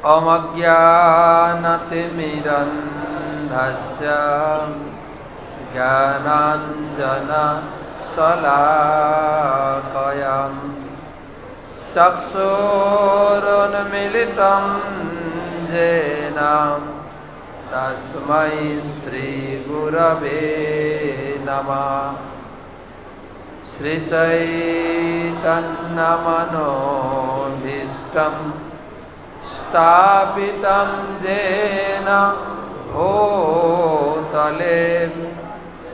अमज्ञानतिमिरन्धस्य ज्ञानाञ्जनशलाकया चक्षुरुन्मीलितं येन तस्मै श्रीगुरवे नमः। श्रीचैतन्यमनोभीष्टं स्थापितं येन भूतले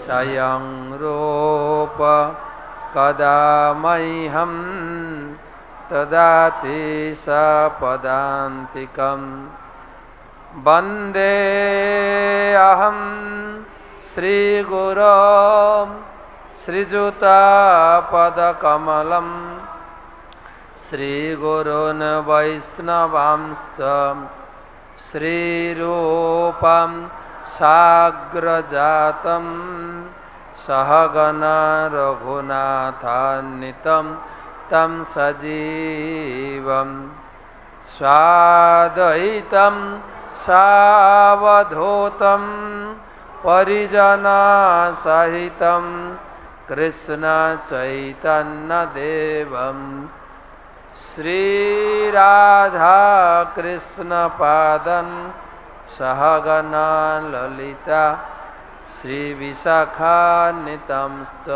स्वयं रूप कदा मह्यं ददाति सपदान्तिकं। वन्दे अहं श्रीगुरो श्रीयुतापदकमलं श्रीगुरून् वैष्णवांश्च श्रीरूपं साग्रजातं सहगणा रघुनाथान्वितं तं सजीवं स्वाद्वैतं सावधूतं परिजनसहितं कृष्ण चैतन्यदेवं श्रीराधा कृष्णपादं सहगणा ललिता श्रीविशाखान्वितंश्च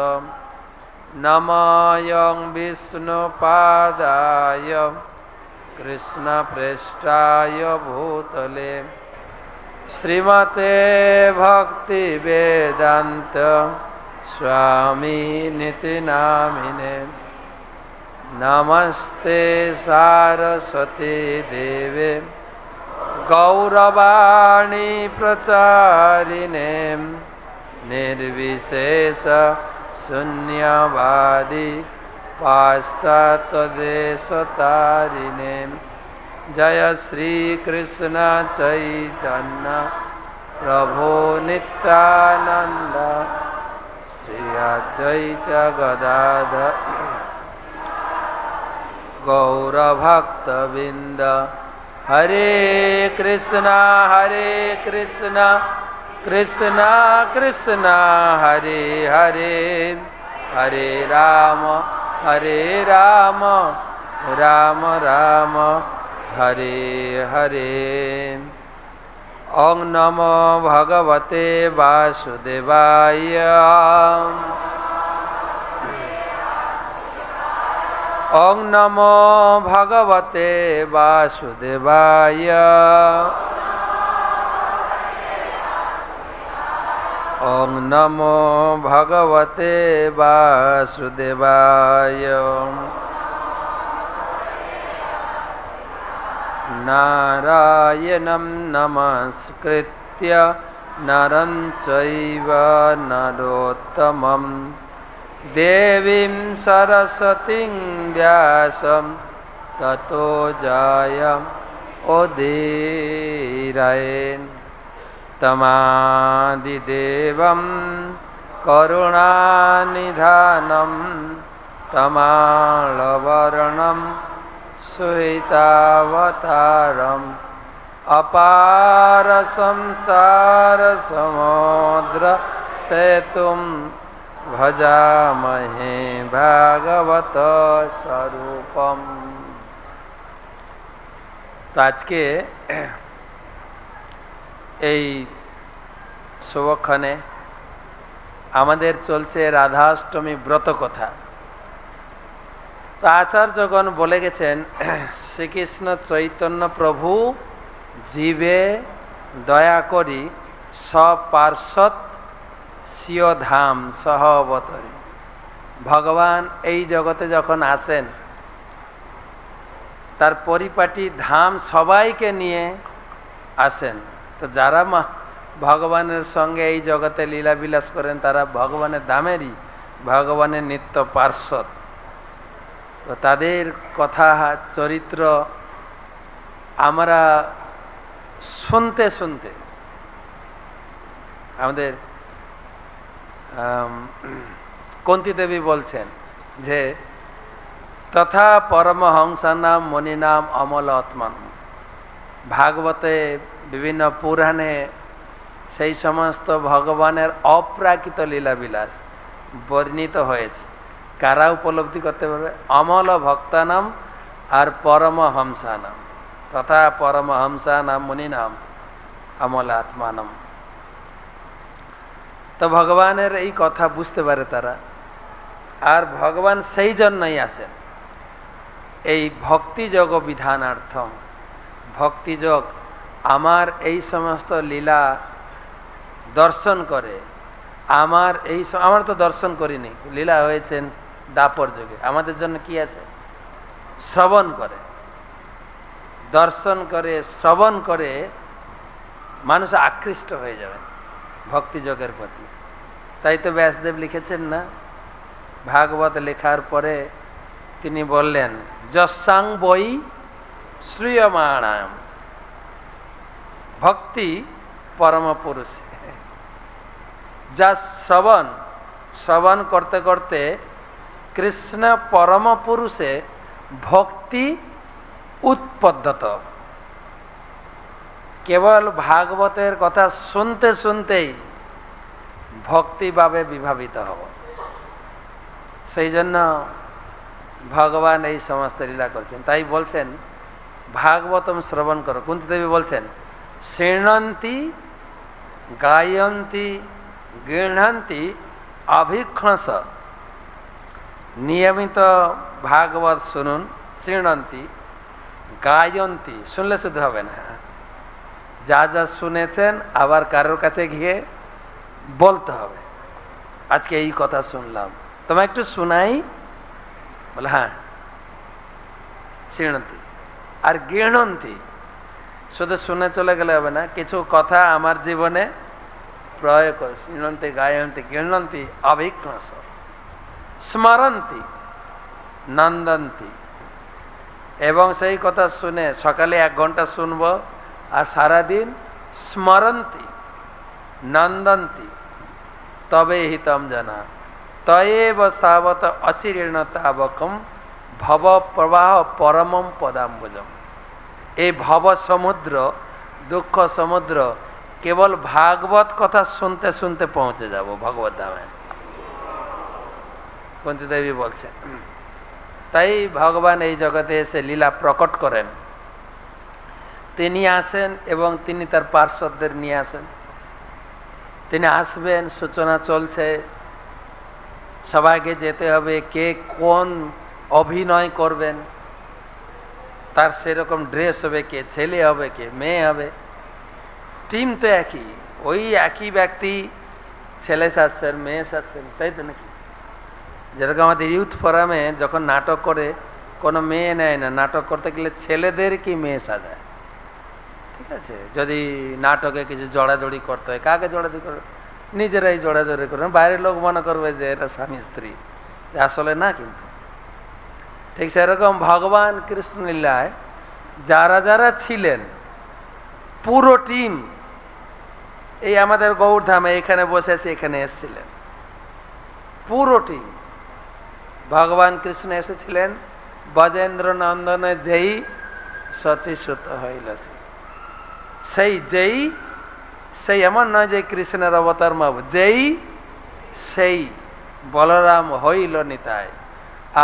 नमामि विष्णुपादाय कृष्णप्रेष्ठाय भूतले श्रीमते भक्तिवेदान्त स्वामिनिति नामिने। नमस्ते सारस्वती देवे गौरवाणी प्रचारिणे निर्विशेष शून्यवादी पाश्चात्यदेशतारिणे। जय श्री कृष्ण चैतन्य प्रभु नित्यानंद श्री अद्वैत गदाधर गौरभक्तवृंद। हरे कृष्णा कृष्णा कृष्णा हरे हरे, हरे राम राम राम हरे हरे। ओं नमो भगवते वासुदेवाय। ओं नमो भगवते वासुदेवाय। ओं नमो भगवते वासुदेवाय। नारायणं नमस्कृत्य नरं चैव नरोत्तमं देवीं सरस्वतीं व्यासं ततो जयमुदीरयेत्। तमादिदेवं करुणानिधानं तमालवर्णं श्वेतावतारम् अपार संसार समुद्र सेतुं भजामहे भागवत स्वरूपम। तो आज के এই শুভক্ষণে আমাদের চলছে রাধাষ্টমী ব্রত কথা। তো আচার্যগণ বলে গেছেন শ্রীকৃষ্ণ চৈতন্য প্রভু জীবে দয়া করি সপার্শ্বদ স্বীয় ধাম সহ অবতরী। ভগবান এই জগতে যখন আসেন তার পরিপাটি ধাম সবাইকে নিয়ে আসেন। তো যারা ভগবানের সঙ্গে এই জগতে লীলাবিলাস করেন তারা ভগবানের ধামেরই ভগবানের নিত্য পার্শ্বদ। তো তাদের কথা চরিত্র আমরা শুনতে শুনতে আমাদের কুন্তী দেবী বলছেন যে তথা পরমহংসানাম মনিনাম অমল আত্মান। ভাগবতে বিভিন্ন পুরাণে সেই সমস্ত ভগবানের অপ্রাকৃত লীলাবিলাস বর্ণিত হয়েছে। কারা উপলব্ধি করতে পারবে? অমল ভক্তানাম আর পরমহংসানাম তথা পরমহংসানাম মুনিনাম অমল আত্মানম। তো ভগবানের এই কথা বুঝতে পারে তারা, আর ভগবান সেই জন্যই আসেন এই ভক্তিযোগ বিধানার্থম। ভক্তিযোগ আমার এই সমস্ত লীলা দর্শন করে, আমার তো দর্শন করিনি, লীলা হয়েছেন দাপর যুগে, আমাদের জন্য কি আছে? শ্রবণ করে, দর্শন করে, শ্রবণ করে মানুষ আকৃষ্ট হয়ে যাবে ভক্তিযোগের প্রতি। তাই তো ব্যাসদেব লিখেছেন না, ভাগবত লেখার পরে তিনি বললেন যস্যাং বই শ্রীয়মাণাম ভক্তি পরম পুরুষে। যা শ্রবণ করতে করতে কৃষ্ণ পরম পুরুষে ভক্তি উৎপদ্যত। কেবল ভাগবতের কথা শুনতে শুনতেই ভক্তিভাবে বিভাবিত হব। সেই জন্য ভগবান এই সমস্ত লীলা করছেন। তাই বলছেন ভাগবতম শ্রবণ করো। কুন্তী দেবী বলছেন শৃণন্তি গায়ন্তি গৃহন্তি অভিক্ষস। নিয়মিত ভাগবত শুনুন, শৃণন্তি গায়ন্তি, শুনলে শুধু হবে না, যা যা শুনেছেন আবার কারোর কাছে গিয়ে বলতে হবে, আজকে এই কথা শুনলাম, তোমায় একটু শোনাই, বলে হ্যাঁ শৃণন্তি। আর গৃহন্তি, শুধু শুনে চলে গেলে হবে না, কিছু কথা আমার জীবনে প্রয়োগ করে। শৃণন্তি গায়ন্তি গৃহন্তি অভিজ্ঞস স্মরন্তি নন্দন্তি। এবং সেই কথা শুনে সকালে 1 ঘন্টা শুনব আর সারাদিন স্মরন্তি নন্দন্তি তবে হিতম জানা তয়েব সাবত অচিরেণ তাবকম ভব প্রবাহ পরমম পদাম্বুজম। এই ভব সমুদ্র, দুঃখ সমুদ্র, কেবল ভাগবত কথা শুনতে শুনতে পৌঁছে যাব ভগবত ধামে। কুন্তী দেবী বলছেন তাই ভগবান এই জগতে এসে লীলা প্রকট করেন। তিনি আসেন এবং তিনি তার পার্শ্বদের নিয়ে আসেন। তিনি আসবেন, সূচনা চলছে, সবাইকে যেতে হবে, কে কোন অভিনয় করবেন, তার সেরকম ড্রেস হবে, কে ছেলে হবে, কে মেয়ে হবে, টিম তো একই, ওই একই ব্যক্তি ছেলে সাজছেন মেয়ে সাজছেন, তাই তো নাকি? যেরকম আমাদের ইউথ ফোরামে যখন নাটক করে কোনো মেয়ে নেয় না, নাটক করতে গেলে ছেলেদের কি মেয়ে সাজায়, ঠিক আছে? যদি নাটকে কিছু জড়াজড়ি করতে হয়, কাকে জড়াজড়ি করবে? নিজেরাই জড়াজড়ি করবে, বাইরের লোক মনে করবে যে এরা স্বামী স্ত্রী, আসলে না। কিন্তু ঠিক সেরকম ভগবান কৃষ্ণ লীলায় যারা যারা ছিলেন পুরো টিম, এই আমাদের গৌরধামে এখানে বসেছে, এখানে এসেছিলেন পুরো টিম। ভগবান কৃষ্ণ এসেছিলেন ব্রজেন্দ্র নন্দনে যেই সচিসুত হইল, সেই এমন নয় যে কৃষ্ণের অবতার মাব, সেই বলরাম হইল নিতাই।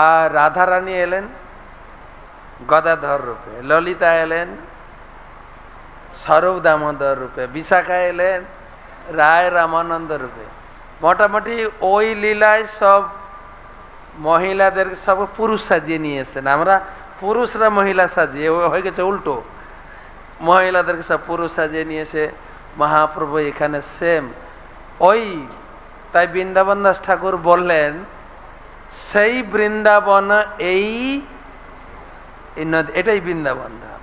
আর রাধারানী এলেন গদাধর রূপে, ললিতা এলেন স্বরূপ দামোদর রূপে, বিশাখা এলেন রায় রামানন্দ রূপে। মোটামুটি ওই লীলায় সব মহিলাদের সব পুরুষ সাজিয়ে নিয়ে এসেছেন। আমরা পুরুষরা মহিলা সাজিয়ে, হয়ে গেছে উল্টো, মহিলাদেরকে সব পুরুষ সাজিয়ে নিয়ে এসে মহাপ্রভু এখানে সেম ওই। তাই বৃন্দাবন দাস ঠাকুর বললেন সেই বৃন্দাবন এই নদী, এটাই বৃন্দাবন ধাম।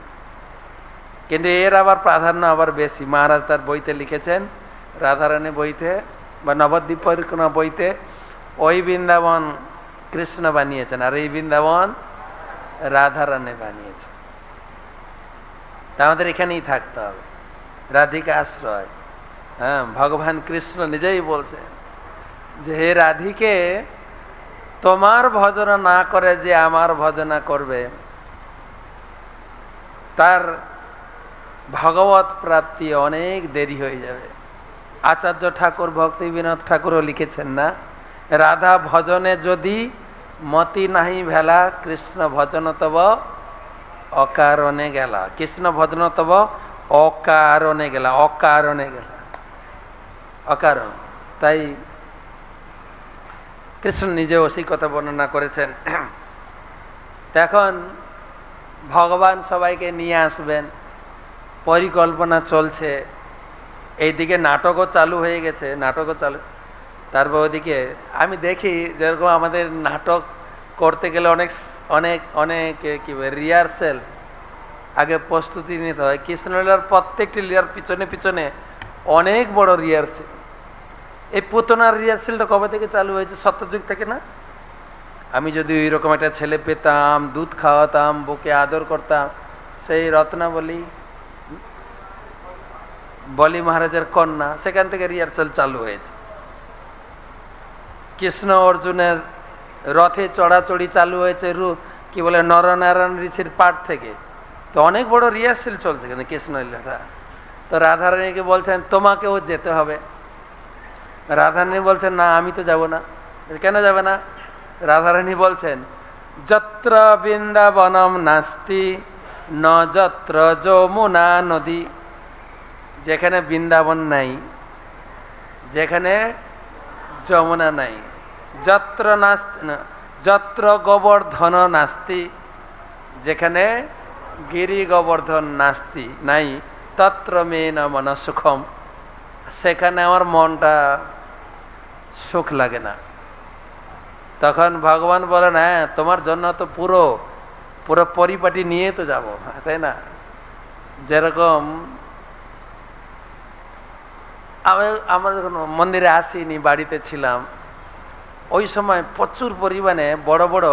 কিন্তু এর আবার প্রাধান্য আবার বেশি। মহারাজ তার বইতে লিখেছেন, রাধারানী বইতে বা নবদ্বীপ পরিক্রমা বইতে, ওই বৃন্দাবন কৃষ্ণ বানিয়েছেন আর এই বৃন্দাবন রাধারানী বানিয়েছেন। আমাদের এখানেই থাকতে হবে, রাধিকা আশ্রয়। হ্যাঁ, ভগবান কৃষ্ণ নিজেই বলছেন যে হে রাধিকে, তোমার ভজনা না করে যে আমার ভজনা করবে তার ভগবত প্রাপ্তি অনেক দেরি হয়ে যাবে। আচার্য ঠাকুর ভক্তি বিনোদ ঠাকুরও লিখেছেন না, রাধা ভজনে যদি মতি নাহি ভেলা, কৃষ্ণ ভজন তব অকারণে গেলা। কৃষ্ণ ভজন তব অকারণে গেলা, অকারণে গেলা, অকারণ। তাই কৃষ্ণ নিজেও সেই কথা বর্ণনা করেছেন। এখন ভগবান সবাইকে নিয়ে আসবেন, পরিকল্পনা চলছে, এইদিকে নাটকও চালু হয়ে গেছে, নাটকও চালু। তারপর ওদিকে আমি দেখি যেরকম আমাদের নাটক করতে গেলে অনেক অনেক অনেক কি রিহার্সেল আগে প্রস্তুতি নিতে হয়। কৃষ্ণলীলার প্রত্যেকটি লীলার পিছনে পিছনে অনেক বড় রিহার্সেল। এই পুতনার রিহার্সেলটা কবে থেকে চালু হয়েছে? সত্যযুগ থেকে না? আমি যদি ওইরকম একটা ছেলে পেতাম, দুধ খাওয়াতাম, বুকে আদর করতাম, সেই রত্নাবলী বলি মহারাজের কন্যা, সেখান থেকে রিহার্সেল চালু হয়েছে। কৃষ্ণ অর্জুনের রথে চড়াচড়ি চালু হয়েছে কি বলে নরনারায়ণ ঋষির পাঠ থেকে। তো অনেক বড় রিহার্সেল চলছে কিন্তু কৃষ্ণলীলাটা। তো রাধারানীকে বলছেন তোমাকেও যেতে হবে। রাধারানী বলছেন না, আমি তো যাব না। কেন যাবে না? রাধারানী বলছেন যত্র বৃন্দাবনম নাস্তি ন যত্র যমুনা নদী। যেখানে বৃন্দাবন নাই, যেখানে যমুনা নাই, যত্র নাস্তি যত্র গোবর্ধন নাস্তি, যেখানে গিরি গোবর্ধন নাস্তি নাই, তত্র মে ন মন সুখম, সেখানে আমার মনটা সুখ লাগে না। তখন ভগবান বলেন হ্যাঁ, তোমার জন্য তো পুরো পুরো পরিপাটি নিয়ে তো যাব, তাই না? যেরকম আমরা যখন মন্দিরে আসিনি, বাড়িতে ছিলাম, ওই সময় প্রচুর পরিমাণে বড় বড়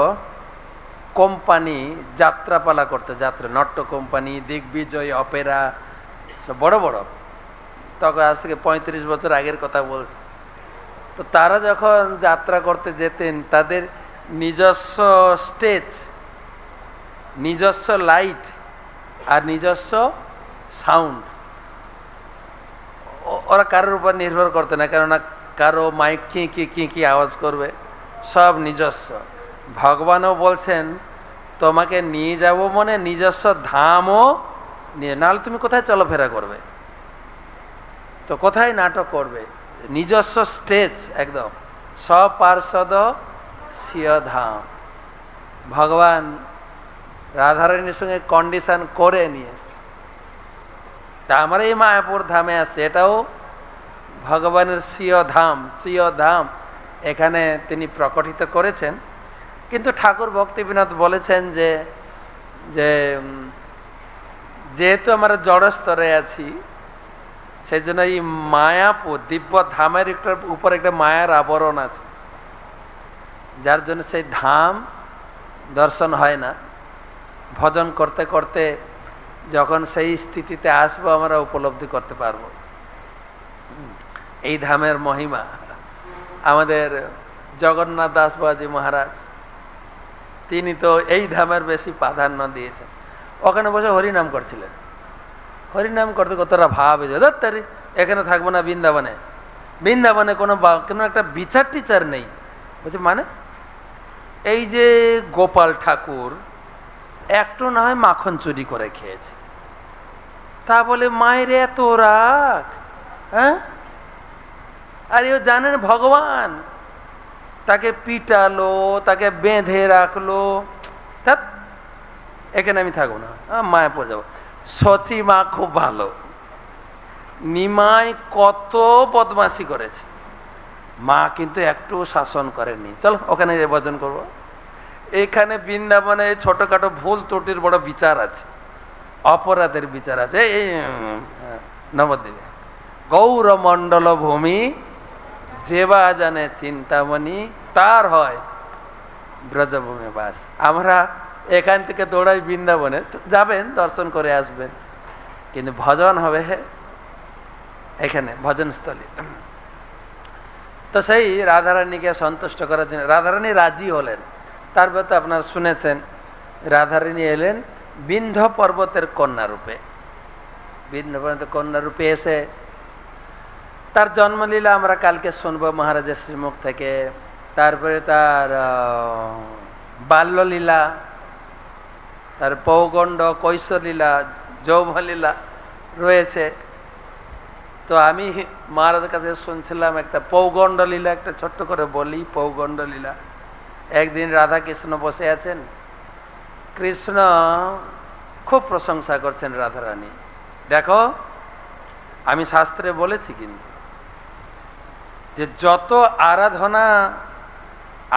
কোম্পানি যাত্রাপালা করতে, যাত্রা নাট্য কোম্পানি, দিগ্বিজয়, অপেরা, সব বড় বড়। তখন আজ থেকে 35 বছর আগের কথা বলছি। তো তারা যখন যাত্রা করতে যেতেন, তাদের নিজস্ব স্টেজ, নিজস্ব লাইট আর নিজস্ব সাউন্ড, ওরা কারোর উপর নির্ভর করতে না, কেননা কারো মাইক কি আওয়াজ করবে, সব নিজস্ব। ভগবানও বলছেন তোমাকে নিয়ে যাব মনে নিজস্ব ধামও নিয়ে, নাহলে তুমি কোথায় চলাফেরা করবে, তো কোথায় নাটক করবে? নিজস্ব স্টেজ, একদম স্বপার্ষদ স্বীয় ধাম। ভগবান রাধারানীর সঙ্গে কন্ডিশন করে নিয়েছে। তা আমার এই মায়াপুর ধামে আছে, এটাও ভগবানের স্বীয় ধাম, স্বীয় ধাম এখানে তিনি প্রকটিত করেছেন। কিন্তু ঠাকুর ভক্তি বিনোদ বলেছেন যে যেহেতু আমরা জড় স্তরে আছি, সেই জন্য এই মায়াপুর দিব্য ধামের উপর একটা মায়ার আবরণ আছে, যার জন্য সেই ধাম দর্শন হয় না। ভজন করতে করতে যখন সেই স্থিতিতে আসবো, আমরা উপলব্ধি করতে পারবো এই ধামের মহিমা। আমাদের জগন্নাথ দাস বাবাজি মহারাজ, তিনি তো এই ধামের বেশি প্রাধান্য দিয়েছেন। ওখানে বসে হরিনাম করছিলেন, হরিনাম করতে কতটা ভাব তারি এখানে থাকবো না, বৃন্দাবনে, বৃন্দাবনে কোনো একটা বিচার টিচার নেই। বলছে মানে এই যে গোপাল ঠাকুর একটু না হয় মাখন চুরি করে খেয়েছে, তা বলে মায়ের এত রাগ, হ্যাঁ? আর ও জানেন ভগবান তাকে পিটালো, তাকে বেঁধে রাখলো, এখানে আমি থাকবো না, মায়াপুর যাবো। সচি মা খুব ভালো, নিমাই কত বদমাশি করেছে, মা কিন্তু একটু শাসন করেনি, চলো ওখানে ভজন করবো। এখানে বৃন্দাবনে ছোটখাটো ভুল ত্রুটির বড় বিচার আছে, অপরাধের বিচার আছে। এই নবদ্বীপে গৌরমণ্ডল ভূমি যেবা জানে চিন্তামণি, তার হয় ব্রজভূমি বাস। আমরা এখান থেকে দৌড়াই বৃন্দাবনে, যাবেন দর্শন করে আসবেন, কিন্তু ভজন হবে এখানে ভজনস্থলী। তো সেই রাধারানীকে সন্তুষ্ট করার জন্য রাধারানী রাজি হলেন। তারপর তো আপনারা শুনেছেন রাধারানী এলেন বিন্ধ্য পর্বতের কন্যা রূপে। বৃন্দাবনে কন্যা রূপে এসে তার জন্মলীলা আমরা কালকে শুনবো মহারাজের শ্রীমুখ থেকে। তারপরে তার বাল্যলীলা, তার পৌগণ্ড, কৈশোরলীলা, যৌবলীলা রয়েছে। তো আমি মহারাজের কাছে শুনছিলাম একটা পৌগণ্ড লীলা, একটা ছোট্ট করে বলি। পৌগণ্ড লীলা, একদিন রাধা কৃষ্ণ বসে আছেন, কৃষ্ণ খুব প্রশংসা করছেন রাধারানী। দেখো আমি শাস্ত্রে বলেছি কিন্তু যে যত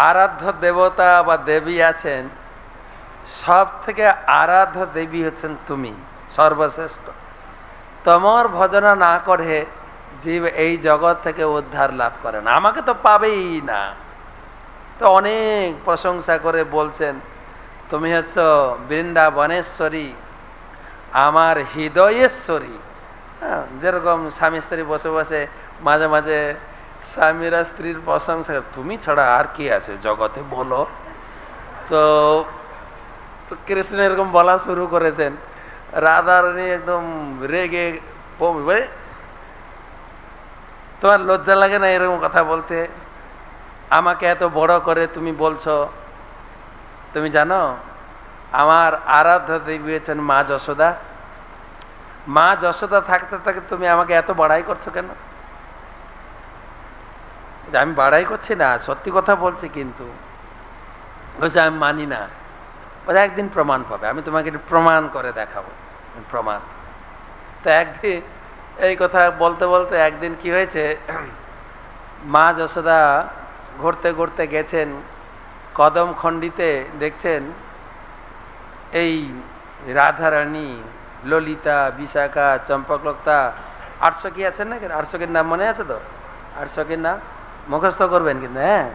আরাধ্য দেবতা বা দেবী আছেন, সব থেকে আরাধ্য দেবী হচ্ছেন তুমি, সর্বশ্রেষ্ঠ। তোমার ভজনা না করে জীব এই জগৎ থেকে উদ্ধার লাভ করে না, আমাকে তো পাবেই না। তো অনেক প্রশংসা করে বলছেন, তুমি হচ্ছ বৃন্দাবনেশ্বরী, আমার হৃদয়েশ্বরী। হ্যাঁ, যেরকম স্বামী স্ত্রী বসে বসে মাঝে মাঝে স্বামীরা স্ত্রীর প্রশংসা, তুমি ছাড়া আর কি আছে জগতে বলো। তো কৃষ্ণ এরকম বলা শুরু করেছেন, রাধারানী একদম রেগে তোমার লজ্জা লাগে না এরকম কথা বলতে? আমাকে এত বড় করে তুমি বলছো, তুমি জানো আমার আরাধ্য দেবী হয়েছেন মা যশোদা। মা যশোদা থাকতে থাকতে তুমি আমাকে এত বড়াই করছো কেন? আমি বাড়াই করছি না, সত্যি কথা বলছি। কিন্তু বলছে আমি মানি না। বলছে একদিন প্রমাণ পাবে, আমি তোমাকে প্রমাণ করে দেখাবো। প্রমাণ তো একদিন এই কথা বলতে বলতে একদিন কি হয়েছে, মা যশোদা ঘুরতে ঘুরতে গেছেন কদম খণ্ডিতে, দেখছেন এই রাধারানী, ললিতা, বিশাখা, চম্পকলতা, 800 কি আছেন না? 800 নাম মনে আছে তো? 800 নাম মুখস্থ করবেন কিন্তু। হ্যাঁ,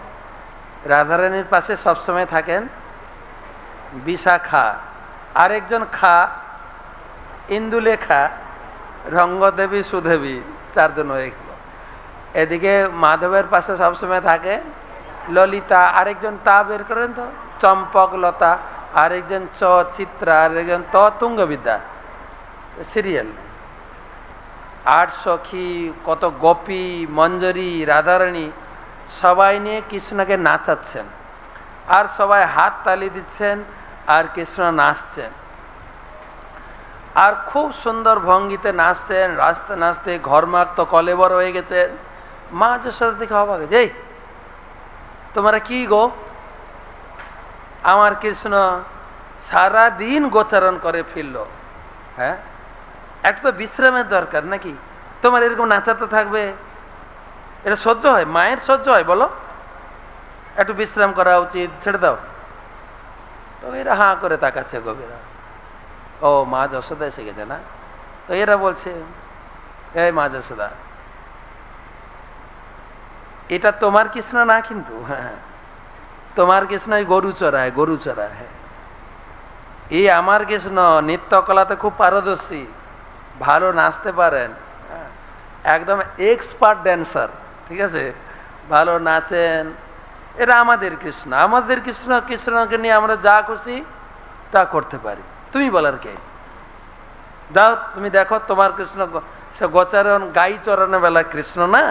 রাধারানীর পাশে সবসময় থাকেন বিশাখা, আরেকজন খা ইন্দুলেখা, রঙ্গদেবী, সুদেবী, 4 জন হয়ে গেল। এদিকে মাধবের পাশে সবসময় থাকে ললিতা, আরেকজন তা বের করেন তো চম্পকলতা, আরেকজন চ চিত্রা, আরেকজন ত তুঙ্গবিদ্যা। সিরিয়াল 8 সখী, কত গোপী, মঞ্জরী, রাধারানী সবাই নিয়ে কৃষ্ণকে নাচাচ্ছেন, আর সবাই হাত তালি দিচ্ছেন, আর কৃষ্ণ নাচছেন, আর খুব সুন্দর ভঙ্গিতে নাচছেন। নাচতে নাচতে ঘরমাক্ত কলেবর হয়ে গেছে। মা যশোদা দেখে অবাক, এই তোমরা কি গো? আমার কৃষ্ণ সারা দিন গোচারণ করে ফিরল, হ্যাঁ, একটু তো বিশ্রামের দরকার নাকি? তোমার এরকম নাচাতে থাকবে, এটা সহ্য হয়? মায়ের সহ্য হয় বলো? একটু বিশ্রাম করা উচিত, ছেড়ে দাও। তো এরা হাঁ করে তাকাচ্ছে গভীরা, ও মা যশোদা এসে গেছে না? তো এরা বলছে, এই মা যশোদা, এটা তোমার কৃষ্ণ না কিন্তু। হ্যাঁ, তোমার কৃষ্ণ গরু চড়ায়, গরু চড়ায়। হ্যাঁ, এই আমার কৃষ্ণ নৃত্যকলাতে খুব পারদর্শী, ভালো নাচতে পারেন, একদম এক্সপার্ট ড্যান্সার, ঠিক আছে, ভালো নাচেন। এটা আমাদের কৃষ্ণ, আমাদের কৃষ্ণ, কৃষ্ণকে নিয়ে আমরা যা খুশি তা করতে পারি। তুমি বলার কে? যাও তুমি দেখো তোমার কৃষ্ণ গোচারণ, গাই চড়ানো বেলা কৃষ্ণ না,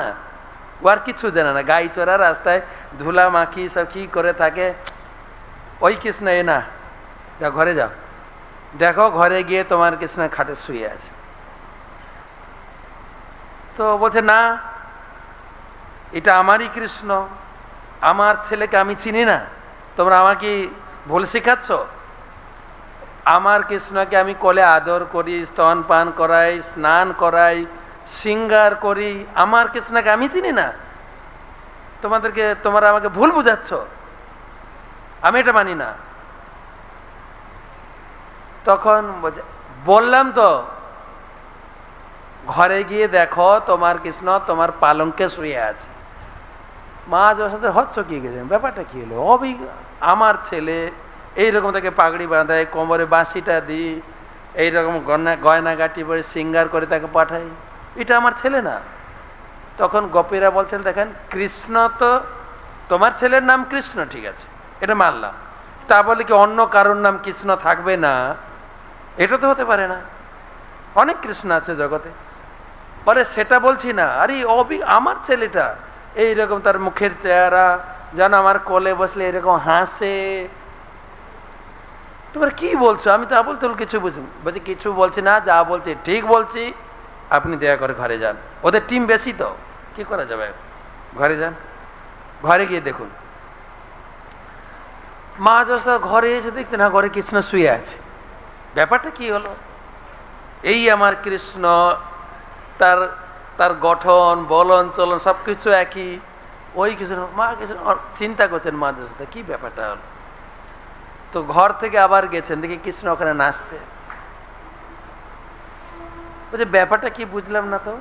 ও আর কিছু জানে না। গাই চড়া রাস্তায় ধুলা মাখি সব কি করে থাকে, ওই কৃষ্ণ এ না। যা ঘরে যাও, দেখো ঘরে গিয়ে তোমার কৃষ্ণ খাটে শুয়ে আছে। তো বলছে না, এটা আমারই কৃষ্ণ, আমার ছেলেকে আমি চিনি না, তোমরা আমাকে ভুল শেখাচ্ছ। আমার কৃষ্ণকে আমি কোলে আদর করি, স্তন পান করাই, স্নান করাই, শৃঙ্গার করি, আমার কৃষ্ণকে আমি চিনি না? তোমরা আমাকে ভুল বুঝাচ্ছ, আমি এটা মানি না। তখন বললাম তো, ঘরে গিয়ে দেখো তোমার কৃষ্ণ তোমার পালঙ্কে শুয়ে আছে। মা যশোদা হচ্ছ কি গেছেন, ব্যাপারটা কি হলো? আমার ছেলে এইরকম তাকে পাগড়ি বাঁধায়, কোমরে বাঁশিটা দিই, এইরকম গয়নাগাটি পরে শৃঙ্গার করে তাকে পাঠাই, এটা আমার ছেলে না। তখন গোপীরা বলছেন, দেখেন কৃষ্ণ তো, তোমার ছেলের নাম কৃষ্ণ, ঠিক আছে, এটা মানলাম, তা বলে কি অন্য কারোর নাম কৃষ্ণ থাকবে না? এটা তো হতে পারে না। অনেক কৃষ্ণ আছে জগতে। পরে সেটা বলছি না, আরে আমার ছেলেটা এইরকম, তার মুখের চেহারা যেন আমার কোলে বসলে এরকম হাসে। তোমার কি বলছো? আমি তা বলতে কিছু বলছি কিছু বলছি না, যা বলছি ঠিক বলছি, আপনি দয়া করে ঘরে যান। ওদের টিম বেশি তো, কি করা যাবে, ঘরে যান। ঘরে গিয়ে দেখুন, মা যশোদা ঘরে এসে দেখছে না, ঘরে কৃষ্ণ শুয়ে আছে। ব্যাপারটা কি হলো? এই আমার কৃষ্ণ, তার তার গঠন বলন চলন সবকিছু একই। ওই কৃষ্ণ, মা কৃষ্ণ চিন্তা করছেন মা যশোদা কি ব্যাপারটা হলো। তো ঘর থেকে আবার গেছেন, দেখি কৃষ্ণ ওখানে নাচছে। বলছে ব্যাপারটা কি বুঝলাম না তো।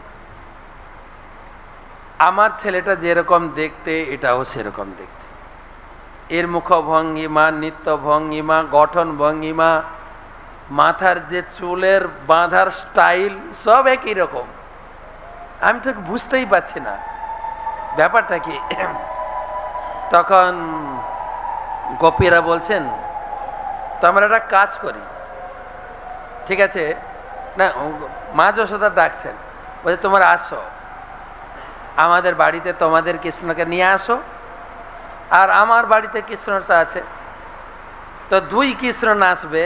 আমার ছেলেটা যেরকম দেখতে এটাও সেরকম দেখতে, এর মুখ ভঙ্গিমা, নিত্য ভঙ্গিমা, গঠন ভঙ্গিমা, মাথার যে চুলের বাঁধার স্টাইল সব একই রকম। আমি তো বুঝতেই পারছি না ব্যাপারটা কি। তখন গোপীরা বলছেন, তো আমরা একটা কাজ করি, ঠিক আছে না, মা যশোদা ডাকছেন, বলছে তোমরা আসো আমাদের বাড়িতে, তোমাদের কৃষ্ণকে নিয়ে আসো, আর আমার বাড়িতে কৃষ্ণটা আছে, তো দুই কৃষ্ণ নাচবে,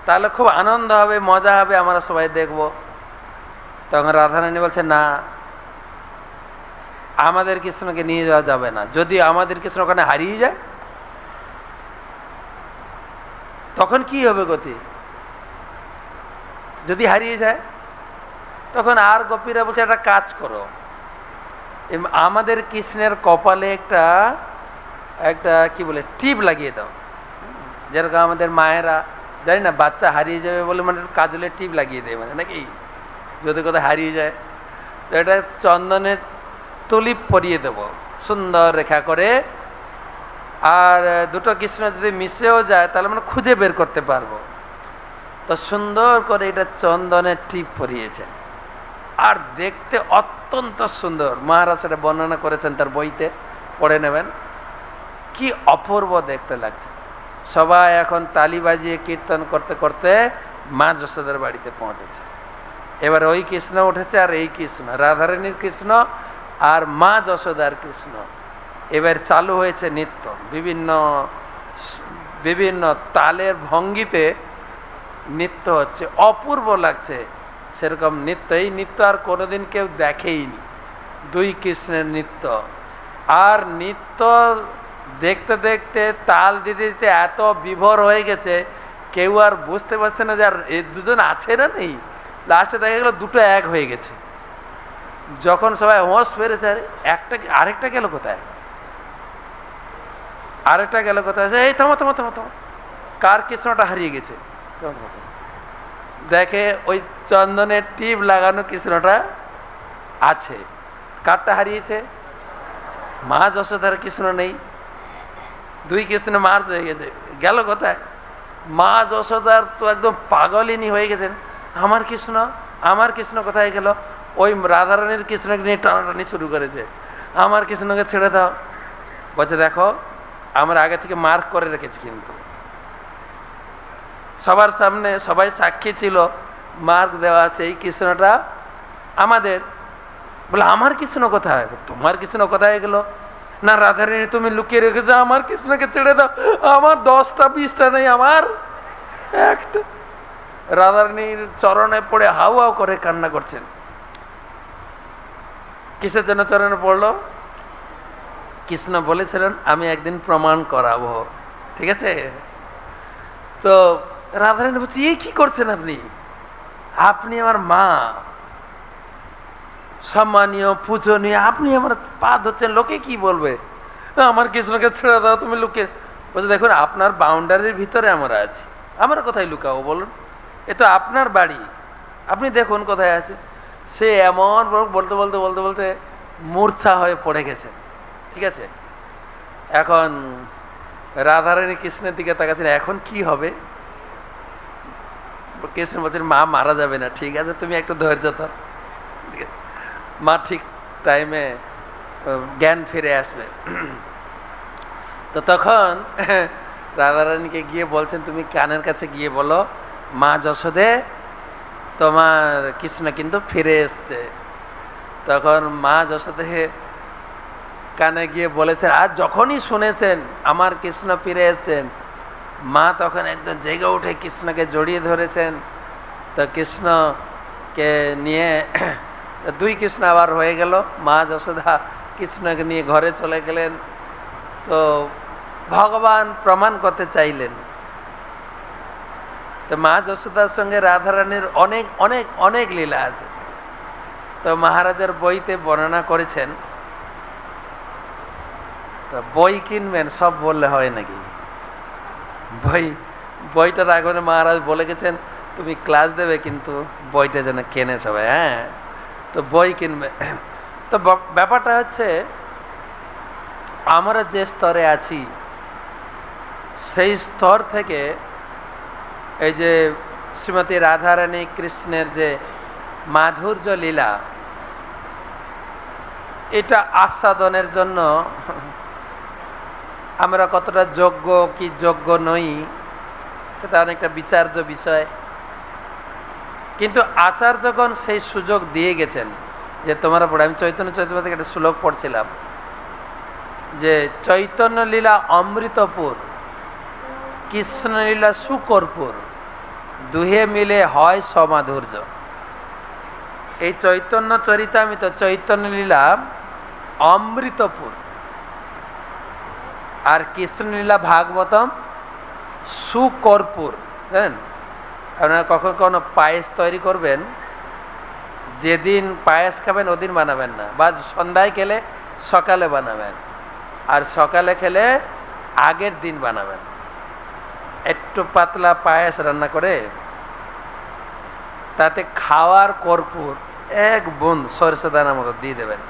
তাহলে খুব আনন্দ হবে, মজা হবে, আমরা সবাই দেখব। তখন রাধারানী বলছে না, আমাদের কৃষ্ণকে নিয়ে যাওয়া যাবে না, যদি আমাদের কৃষ্ণ ওখানে হারিয়ে যায় তখন কি হবে গতি, যদি হারিয়ে যায় তখন। আর গোপীরা বলছে একটা কাজ করো, আমাদের কৃষ্ণের কপালে একটা একটা কি বলে টিপ লাগিয়ে দাও, যেরকম আমাদের মায়েরা জানি না বাচ্চা হারিয়ে যাবে বলে মানে কাজলের টিপ লাগিয়ে দেয়, মানে নাকি যদি কোথাও হারিয়ে যায়, তো এটা চন্দনের তুলিপ পরিয়ে দেব সুন্দর রেখা করে, আর দুটো কৃষ্ণ যদি মিশেও যায় তাহলে মানে খুঁজে বের করতে পারবো। তো সুন্দর করে এটা চন্দনের টিপ পরিয়েছে, আর দেখতে অত্যন্ত সুন্দর। মহারাজ সেটা বর্ণনা করেছেন তার বইতে, পড়ে নেবেন, কি অপূর্ব দেখতে লাগছে। সবাই এখন তালি বাজিয়ে কীর্তন করতে করতে মা যশোদার বাড়িতে পৌঁছেছে। এবার ওই কৃষ্ণ উঠেছে, আর এই কৃষ্ণ রাধারানীর কৃষ্ণ আর মা যশোদার কৃষ্ণ। এবার চালু হয়েছে নৃত্য, বিভিন্ন বিভিন্ন তালের ভঙ্গিতে নৃত্য হচ্ছে, অপূর্ব লাগছে সেরকম নৃত্য। এই নৃত্য আর কোনোদিন কেউ দেখেইনি, দুই কৃষ্ণের নৃত্য। আর নৃত্য দেখতে দেখতে তাল দিতে দিতে এত বিভোর হয়ে গেছে, কেউ আর বুঝতে পারছে না যে আর এই দুজন আছে না নেই। লাস্টে দেখা গেল দুটো এক হয়ে গেছে। যখন সবাই হোঁশ ফেরেছে, আরেকটা গেল কোথায়, আরেকটা গেল কোথায়, এই থামো থামো থামো থামো, কার কৃষ্ণটা হারিয়ে গেছে। দেখে ওই চন্দনের টিপ লাগানো কৃষ্ণটা আছে, কারটা হারিয়েছে, মা যশোদার কৃষ্ণ নেই, দুই কৃষ্ণ মার্চ হয়ে গেছে। গেল কোথায়? মা যশোদার তো একদম পাগলিনী হয়ে গেছেন, আমার কৃষ্ণ, আমার কৃষ্ণ কোথায় গেল? ওই রাধারানীর কৃষ্ণকে নিয়ে টানাটানি শুরু করেছে, আমার কৃষ্ণকে ছেড়ে দাও। বলছে দেখো আমরা আগে থেকে মার্ক করে রেখেছি, কিন্তু সবার সামনে সবাই সাক্ষী ছিল, মার্ক দেওয়া আছে, এই কৃষ্ণটা আমাদের। বলে আমার কৃষ্ণ কোথায়? তোমার কৃষ্ণ কোথায় গেল? না রাধারানী তুমি লুকিয়ে রেখেছো, আমার কৃষ্ণকে ছেড়ে দাও, আমার 10টা 20টা নেই, আমার একটা। রাধারানীর চরণে পড়ে হাউ হাউ করে কান্না করছেন। কিসের জন্য চরণে পড়লো? কৃষ্ণ বলেছিলেন আমি একদিন প্রমাণ করাবো, ঠিক আছে? তো রাধারানী বলছে এই কি করছেন আপনি? আপনি আমার মা, সম্মানীয় পূজনীয়, আপনি আমার পা ধরছেন, লোকে কি বলবে? আমার কৃষ্ণকে ছেড়ে দাও, তুমি লুকিয়ে। বলছে দেখুন আপনার বাউন্ডারির ভিতরে আমরা আছি, আমরা কোথায় লুকাবো বলুন? এ তো আপনার বাড়ি, আপনি দেখুন কোথায় আছে। সে এমন বলতে বলতে বলতে বলতে মূর্ছা হয়ে পড়ে গেছে, ঠিক আছে? এখন রাধারানী কৃষ্ণের দিকে তাকাচ্ছেন, এখন কি হবে? কৃষ্ণ বলছেন মা মারা যাবে না, ঠিক আছে তুমি একটু ধৈর্য ধর, ঠিক আছে? মা ঠিক টাইমে জ্ঞান ফিরে আসবে। তো তখন রাধারানীকে গিয়ে বলছেন তুমি কানের কাছে গিয়ে বলো মা যশোদে তোমার কৃষ্ণ কিন্তু ফিরে এসছে। তখন মা যশোদাকে কানে গিয়ে বলেছেন, আর যখনই শুনেছেন আমার কৃষ্ণ ফিরে এসছেন, মা তখন একদম জেগে উঠে কৃষ্ণকে জড়িয়ে ধরেছেন। তো কৃষ্ণকে নিয়ে দুই কৃষ্ণ আবার হয়ে গেল। মা যশোদা কৃষ্ণকে নিয়ে ঘরে চলে গেলেন। তো ভগবান প্রমাণ করতে চাইলেন। তো মা যশোদার সঙ্গে রাধারানীর অনেক অনেক অনেক লীলা আছে। তো মহারাজের বইতে বর্ণনা করেছেন। তো বই কিনবেন, সব বললে হয় নাকি? বইটার আগে মহারাজ বলে গেছেন, তুমি ক্লাস দেবে কিন্তু বইটা যেন কেনে সবাই। হ্যাঁ, তো বই কিনবে। তো ব্যাপারটা হচ্ছে, আমরা যে স্তরে আছি সেই স্তর থেকে এই যে শ্রীমতী রাধারানী কৃষ্ণের যে মাধুর্য লীলা, এটা আস্বাদনের জন্য আমরা কতটা যোগ্য কি যোগ্য নই সেটা অনেকটা বিচার্য বিষয়। কিন্তু আচার্যগণ সেই সুযোগ দিয়ে গেছেন যে তোমরা পড়ে। আমি চৈতন্য চৈতন্য থেকে একটা শ্লোক পড়ছিলাম যে চৈতন্য লীলা অমৃতপুর, কৃষ্ণ লীলা সুকর্পুর, দুহে মিলে হয় সমাধুর্য। এই চৈতন্য চরিতামৃত চৈতন্য লীলা অমৃতপুর, আর কৃষ্ণলীলা ভাগবতম সুকর্পুর। জানেন, আপনারা কখন কোনো পায়েস তৈরি করবেন, যেদিন পায়েস খাবেন ওদিন বানাবেন না, বা সন্ধ্যায় খেলে সকালে বানাবেন, আর সকালে খেলে আগের দিন বানাবেন। একটু পাতলা পায়েস রান্না করে তাতে খাওয়ার কর্পূর এক বুঁদ সরষে দানার মতো দিয়ে দেবেন,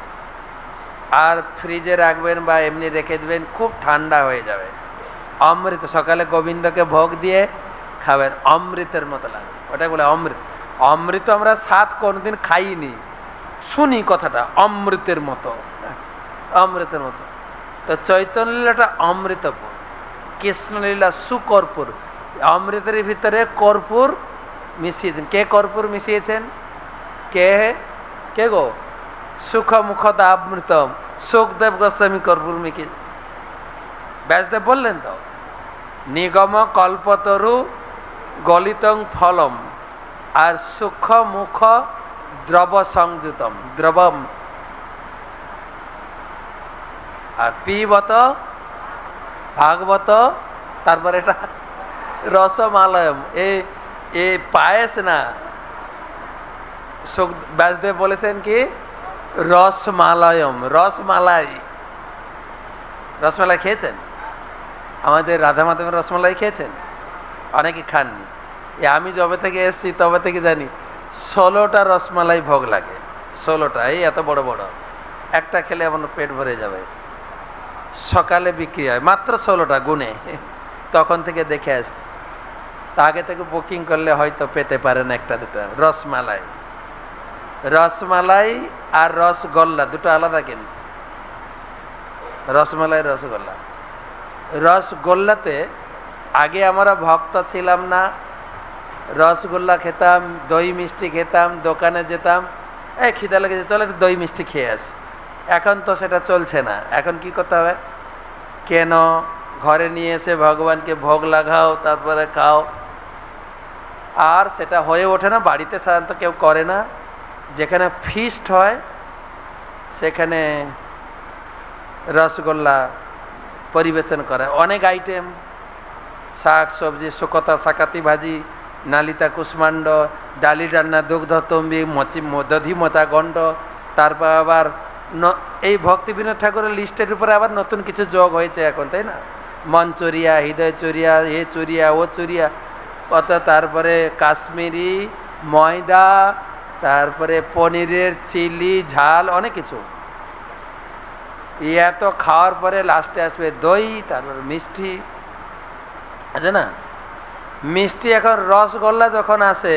আর ফ্রিজে রাখবেন বা এমনি রেখে দেবেন, খুব ঠান্ডা হয়ে যাবে। অমৃত, সকালে গোবিন্দকে ভোগ দিয়ে খাবেন, অমৃতের মতো লাগে। ওটা বলে অমৃত। অমৃত আমরা স্বাদ কোনদিন খাইনি, শুনি কথাটা অমৃতের মতো, অমৃতের মতো। তো চৈতন্য লীলাটা অমৃতপুর, কৃষ্ণলীলা সুকর্পুর। অমৃতের ভিতরে কর্পূর মিশিয়েছেন। কে কর্পূর মিশিয়েছেন? কে কে গো? সুখ মুখদা অমৃতম, সুখদেব গোস্বামী কর্পূর মিশিয়ে। ব্যাসদেব বললেন তো, নিগম কল্পতরু গলিতং ফলম, আর সুখ মুখ দ্রব সংযুতম, দ্রবম, আর পিবত ভাগবত, তারপরে এটা রসমালয়ম। এই পায়েস না, ব্যাসদেব বলেছেন কি রসমালয়ম, রসমালাই। রসমালাই খেয়েছেন? আমাদের রাধা মাধবের রসমালাই খেয়েছেন? অনেকে খাননি। আমি যবে থেকে এসেছি তবে থেকে জানি 16টা রসমালাই ভোগ লাগে। 16টা, এই এত বড় বড়, একটা খেলে আমার পেট ভরে যাবে। সকালে বিক্রি হয় মাত্র 16টা গুনে। তখন থেকে দেখে আসছি। তা আগে থেকে বুকিং করলে হয়তো পেতে পারেন একটা দুটো রসমালাই। রসমালাই আর রসগোল্লা দুটো আলাদা, কিন্তু রসমালাই রসগোল্লা। রসগোল্লাতে আগে আমরা ভক্ত ছিলাম না, রসগোল্লা খেতাম, দই মিষ্টি খেতাম, দোকানে যেতাম, খিদা লেগেছে চলে দই মিষ্টি খেয়ে আসি। এখন তো সেটা চলছে না। এখন কি করতে হবে? কেন ঘরে নিয়ে এসে ভগবানকে ভোগ লাগাও, তারপরে খাও। আর সেটা হয়ে ওঠে না, বাড়িতে সাধারণত কেউ করে না। যেখানে ফিস্ট হয় সেখানে রসগোল্লা পরিবেশন করে, অনেক আইটেম, শাক সবজি, শুকতা শাকাতি ভাজি, নালিতা কুষ্মাণ্ড, ডালি রান্না, দুগ্ধ তম্বি, দধি মোচা গণ্ড। তারপর আবার এই ভক্তি বিনোদ ঠাকুরের লিস্টের উপরে আবার নতুন কিছু যোগ হয়েছে এখন, তাই না? মনচুরিয়া, হৃদয় চুরিয়া, এ চুরিয়া, ও চুরিয়া, কত, তারপরে কাশ্মীরি, ময়দা, তারপরে পনিরের চিলি, ঝাল, অনেক কিছু। এত খাওয়ার পরে লাস্টে আসবে দই, তারপর মিষ্টি আছে না? মিষ্টি এখন রসগোল্লা যখন আসে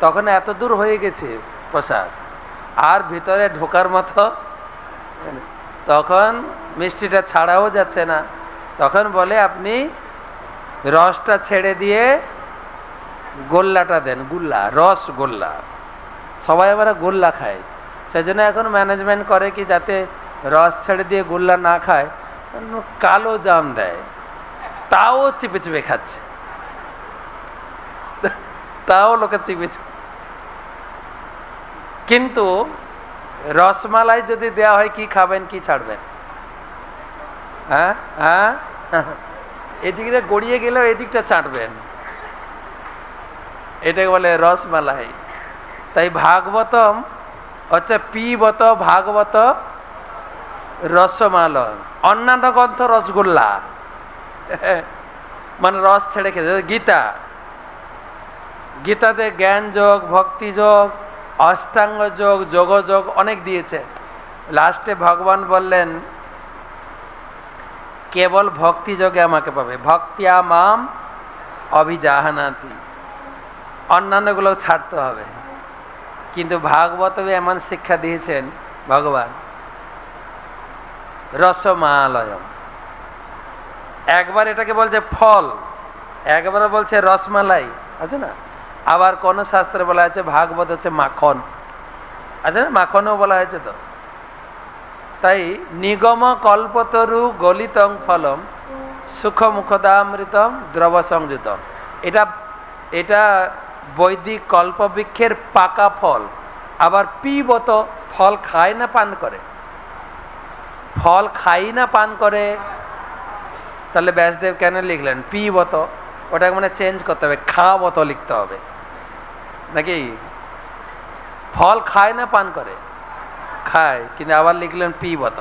তখন এত দূর হয়ে গেছে প্রসাদ, আর ভিতরে ঢোকার মতো, তখন মিষ্টিটা ছাড়াও যাচ্ছে না। তখন বলে আপনি রসটা ছেড়ে দিয়ে গোল্লাটা দেন, গুল্লা, রসগোল্লা। সবাই আমরা গোল্লা খায়, সেই জন্য এখন ম্যানেজমেন্ট করে কি যাতে রস ছেড়ে দিয়ে গোল্লা না খায়, কালো জাম দেয়, তাও চিপে চিপে খাচ্ছে, তাও লোকে চিপে চিপে। কিন্তু রসমালাই যদি দেওয়া হয়, কি খাবেন, কি ছাড়বেন? হ্যাঁ হ্যাঁ, এদিকটা গড়িয়ে গেলেও এদিকটা চাটবেন, এটাকে বলে রসমালাই। তাই ভাগবতম হচ্ছে পিবত ভাগবত রসমালয়। অন্যান্য গ্রন্থ রসগোল্লা, মানে রস ছেড়ে খেতে। গীতা, গীতাতে জ্ঞান যোগ, ভক্তি যোগ, অষ্টাঙ্গ যোগ, যোগযোগ অনেক দিয়েছে। লাস্টে ভগবান বললেন কেবল ভক্তি যোগে আমাকে পাবে, ভক্তিয়া মাম অভিজাহানাতি, অন্যান্যগুলো ছাড়তে হবে। কিন্তু ভাগবতে এমন শিক্ষা দিয়েছেন ভগবান, রসমালয়ম। একবার এটাকে বলছে ফল, একবার বলছে রসমালাই, আছে না? আবার কোন শাস্ত্রে বলা আছে ভাগবত হচ্ছে মাখন, আছে না? মাখনও বলা হয়েছে তো। তাই নিগম কল্পতরু গলিতং ফলম সুখ মুখদামৃতম দ্রব সংযুতম, এটা এটা বৈদিক কল্পবৃক্ষের পাকা ফল। আবার পিবত, ফল খায় না পান করে, ফল খাই না পান করে। তাহলে ব্যাসদেব কেন লিখলেন পিবত? ওটাকে মানে চেঞ্জ করতে হবে, খাবত লিখতে হবে নাকি? ফল খায় না পান করে, খায়, কিন্তু আবার লিখলেন পিবত,